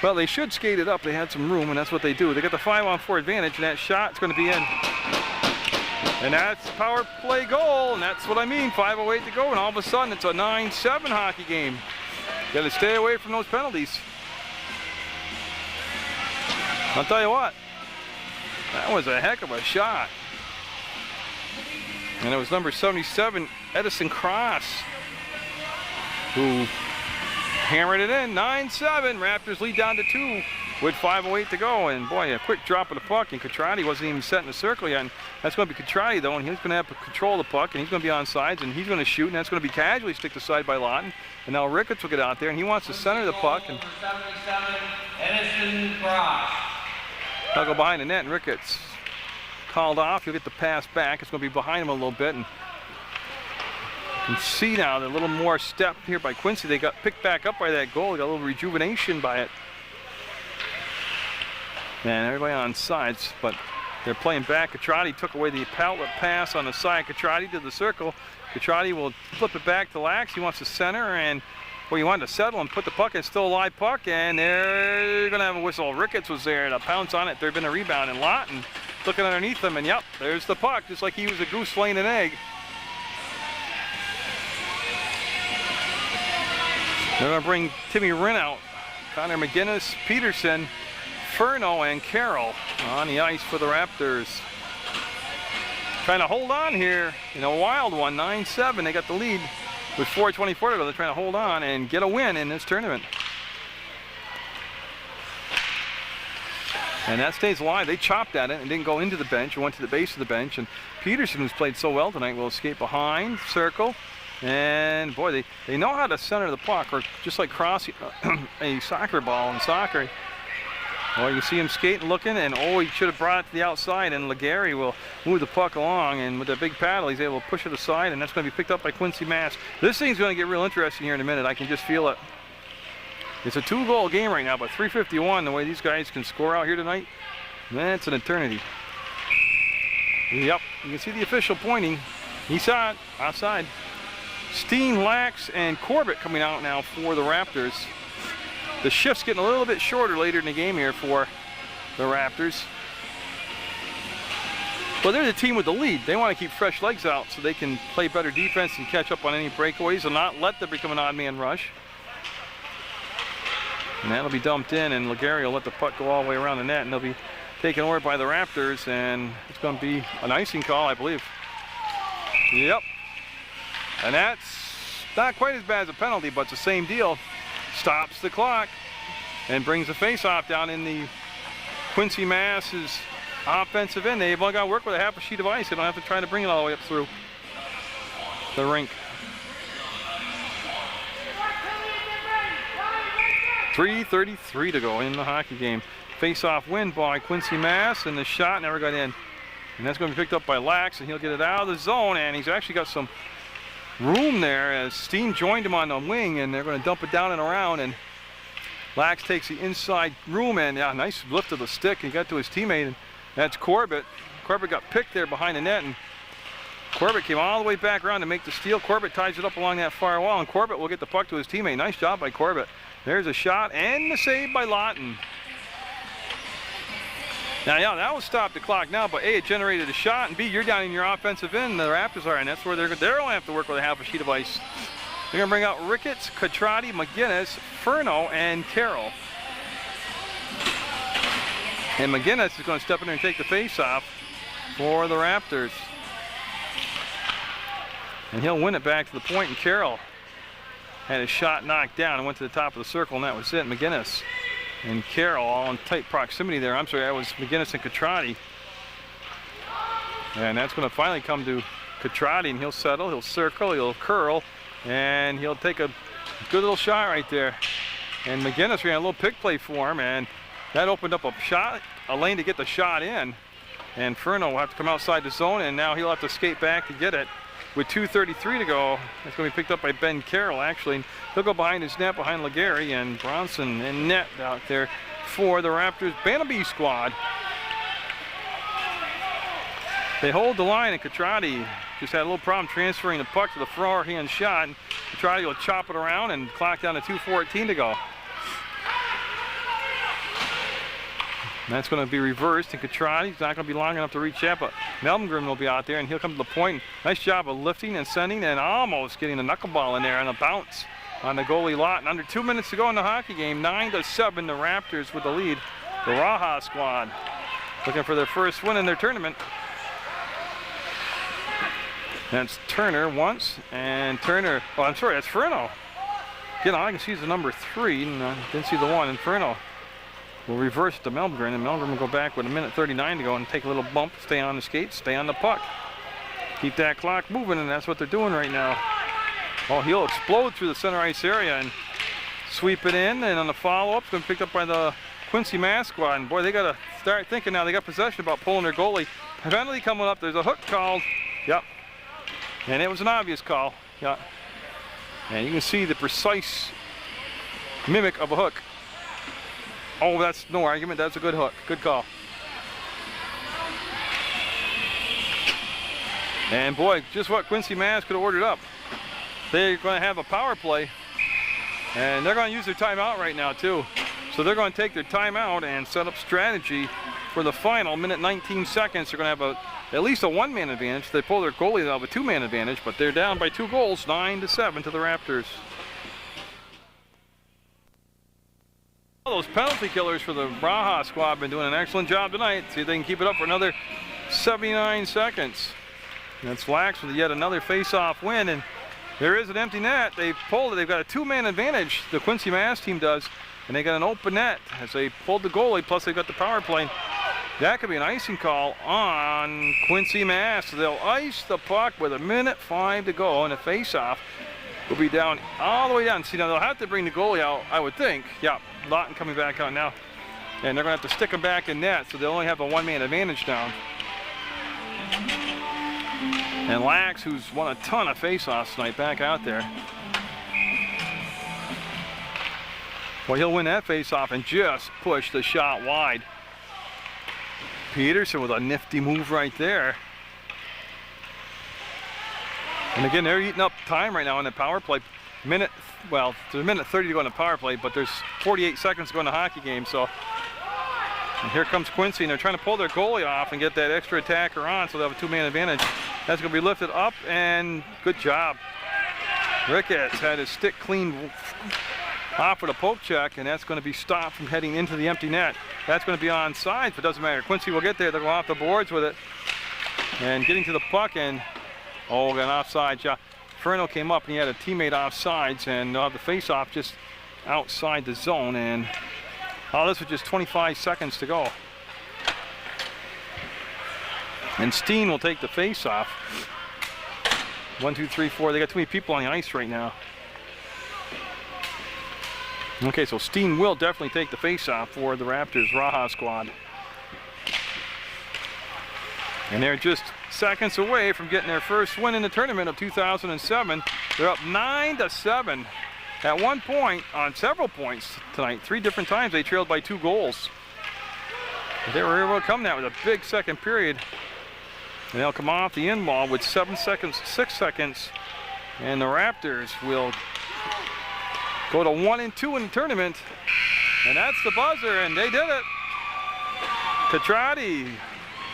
S1: well, they should skate it up. They had some room, and that's what they do. They got the 5-on-4 advantage, and that shot's going to be in. And that's power play goal, and that's what I mean, 5:08 to go, and all of a sudden it's a 9-7 hockey game. Got to stay away from those penalties. I'll tell you what, That was a heck of a shot. And it was number 77, Edison Cross, who hammered it in. 9-7. Raptors lead down to 2 with 5:08 to go. And boy, a quick drop of the puck. And Catrati wasn't even set in the circle yet. And that's going to be Catrati, though. And he's going to have to control the puck. And he's going to be on sides. And he's going to shoot. And that's going to be casually stick to side by Lawton. And now Ricketts will get out there. And he wants to center the puck. And
S2: 77, Edison Cross.
S1: he'll go behind the net. And Ricketts called off. He'll get the pass back. It's going to be behind him a little bit. And you can see now a little more step here by Quincy. They got picked back up by that goal. They got a little rejuvenation by it. And everybody on sides, but they're playing back. Catrati took away the outlet pass on the side. Catrati to the circle. Catrati will flip it back to Lax. He wants to center, and well, he wanted to settle and put the puck in. Still a live puck, and they're going to have a whistle. Ricketts was there to pounce on it. There'd been a rebound, and Lawton looking underneath him, and yep, there's the puck, just like he was a goose laying an egg. They're going to bring Timmy Wren out. Connor McGinnis, Peterson, Furno, and Carroll on the ice for the Raptors. Trying to hold on here in a wild one, 9-7. They got the lead with 4:24 to go. They're trying to hold on and get a win in this tournament. And that stays alive. They chopped at it and didn't go into the bench. It went to the base of the bench. And Peterson, who's played so well tonight, will escape behind, circle. And boy, they know how to center the puck, or just like cross a soccer ball in soccer. Well, you see him skating, looking, and oh, he should have brought it to the outside, and Legary will move the puck along, and with that big paddle, he's able to push it aside, and that's going to be picked up by Quincy Mass. This thing's going to get real interesting here in a minute. I can just feel it. It's a 2-goal game right now, but 3:51, the way these guys can score out here tonight, man, it's an eternity. Yep, you can see the official pointing. He saw it, outside. Steen, Lax, and Corbett coming out now for the Raptors. The shift's getting a little bit shorter later in the game here for the Raptors. Well, they're the team with the lead. They want to keep fresh legs out so they can play better defense and catch up on any breakaways and not let them become an odd man rush. And that'll be dumped in, and Legary will let the puck go all the way around the net, and they'll be taken over by the Raptors, and it's going to be an icing call, I believe. Yep. And that's not quite as bad as a penalty, but it's the same deal. Stops the clock and brings the face-off down in the Quincy Mass's offensive end. They've only got to work with a half a sheet of ice. They don't have to try to bring it all the way up through the rink. 3:33 to go in the hockey game. Face-off win by Quincy Mass, and the shot never got in. And that's going to be picked up by Lax, and he'll get it out of the zone, and he's actually got some room there as Steen joined him on the wing, and they're going to dump it down and around, and Lax takes the inside room, and yeah, nice lift of the stick, and he got to his teammate, and that's Corbett. Corbett got picked there behind the net, and Corbett came all the way back around to make the steal. Corbett ties it up along that far wall, and Corbett will get the puck to his teammate. Nice job by Corbett. There's a shot and the save by Lawton. Now, yeah, that will stop the clock now, but A, it generated a shot, and B, you're down in your offensive end, the Raptors are, and that's where they're going to have to work with a half a sheet of ice. They're going to bring out Ricketts, Catrati, McGinnis, Furno, and Carroll. And McGinnis is going to step in there and take the face-off for the Raptors. And he'll win it back to the point, and Carroll had his shot knocked down and went to the top of the circle, and that was it. McGinnis and Carroll all in tight proximity there. I'm sorry, that was McGinnis and Catrati. And that's going to finally come to Catrati, and he'll settle, he'll circle, he'll curl, and he'll take a good little shot right there. And McGinnis ran a little pick play for him, and that opened up a lane to get the shot in. And Furno will have to come outside the zone, and now he'll have to skate back to get it. With 2:33 to go, it's going to be picked up by Ben Carroll, actually. He'll go behind his net, behind Legary, and Bronson and net out there for the Raptors Bantam squad. They hold the line, and Catrati just had a little problem transferring the puck to the forehand shot. And Catrati will chop it around and clock down to 2:14 to go. And that's going to be reversed, and Catrati's not going to be long enough to reach that, but Melmgren will be out there, and he'll come to the point. Nice job of lifting and sending, and almost getting a knuckleball in there on a bounce on the goalie lot. And under 2 minutes to go in the hockey game, 9-7, the Raptors with the lead. The Raha squad looking for their first win in their tournament. That's Turner once, and Turner, oh, I'm sorry, that's Ferno. Again, all I can see is the number 3, and didn't see the 1, and Ferno will reverse it to Melgren, and Melgren will go back with 1:39 to go and take a little bump, stay on the skates, stay on the puck. Keep that clock moving, and that's what they're doing right now. Oh, he'll explode through the center ice area and sweep it in, and on the follow-up, it's been picked up by the Quincy Mass squad, and boy, they got to start thinking now. They got possession about pulling their goalie. Penalty coming up, there's a hook called, yep. And it was an obvious call, yeah. And you can see the precise mimic of a hook. Oh, that's no argument, that's a good hook, good call. And boy, just what Quincy Mass could have ordered up. They're going to have a power play, and they're going to use their timeout right now too. So they're going to take their timeout and set up strategy for the final 1:19. They're going to have at least a 1-man advantage. They pull their goalie, they'll have a 2-man advantage, but they're down by 2 goals, 9-7 to the Raptors. Those penalty killers for the Raha squad have been doing an excellent job tonight. See if they can keep it up for another 79 seconds. That's Lax with yet another face-off win, and there is an empty net. They've pulled it. They've got a 2-man advantage, the Quincy Mass team does, and they got an open net as they pulled the goalie, plus they've got the power play. That could be an icing call on Quincy Mass. So they'll ice the puck with 1:05 to go, and the face-off will be down all the way down. See, now they'll have to bring the goalie out, I would think. Yeah, Lawton coming back out now. And they're going to have to stick him back in net, so they'll only have a 1-man advantage now. And Lax, who's won a ton of face-offs tonight, back out there. Well, he'll win that face-off and just push the shot wide. Peterson with a nifty move right there. And again, they're eating up time right now in the power play. Well, there's 1:30 to go in the power play, but there's 48 seconds to go in the hockey game. So, and here comes Quincy, and they're trying to pull their goalie off and get that extra attacker on, so they'll have a 2-man advantage. That's going to be lifted up, and good job. Ricketts had his stick cleaned off with a poke check, and that's going to be stopped from heading into the empty net. That's going to be onside, but it doesn't matter. Quincy will get there. They'll go off the boards with it. And getting to the puck, and oh, got an offside shot. Ferno came up, and he had a teammate offsides, and they'll have the face-off just outside the zone. And oh, this was just 25 seconds to go. And Steen will take the face-off. 1, 2, 3, 4. They got too many people on the ice right now. Okay, so Steen will definitely take the face-off for the Raptors Raha squad. And they're just seconds away from getting their first win in the tournament of 2007. They're up 9-7. At one point, on several points tonight, 3 different times they trailed by 2 goals. But they were able to come that with a big second period. And they'll come off the end wall with 6 seconds. And the Raptors will go to 1-2 in the tournament. And that's the buzzer, and they did it. Catrati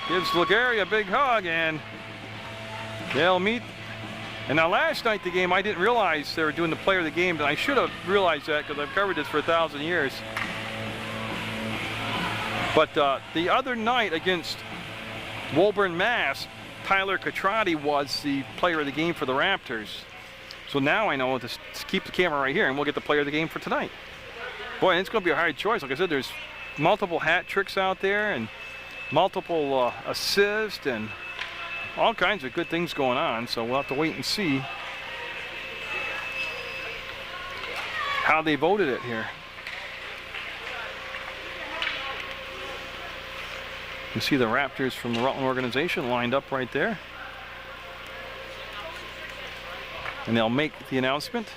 S1: gives Ligari a big hug, and they'll meet. And now last night the game, I didn't realize they were doing the player of the game, and I should have realized that because I've covered this for 1,000 years. But the other night against Woburn, Mass, Tyler Catrati was the player of the game for the Raptors. So now I know to keep the camera right here, and we'll get the player of the game for tonight. Boy, it's going to be a hard choice. Like I said, there's multiple hat tricks out there, and multiple assists, and all kinds of good things going on. So we'll have to wait and see how they voted it here. You see the Raptors from the Rutland organization lined up right there. And they'll make the announcement.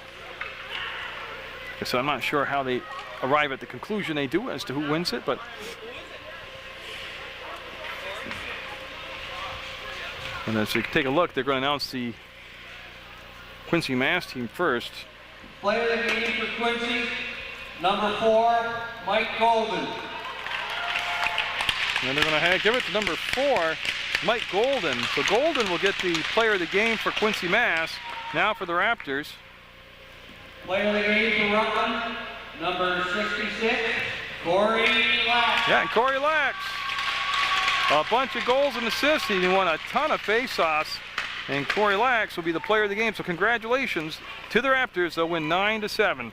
S1: So I'm not sure how they arrive at the conclusion they do as to who wins it, but and as we take a look, they're going to announce the Quincy Mass team first.
S2: Player of the game for Quincy, number 4, Mike Golden.
S1: And they're going to give it to number 4, Mike Golden. So Golden will get the player of the game for Quincy Mass. Now for the Raptors.
S2: Player of the game for Rutland, number 66, Corey Lax.
S1: Yeah, and Corey Lax. a bunch of goals and assists. He won a ton of face-offs. And Corey Lax will be the player of the game. So congratulations to the Raptors. They'll win 9-7.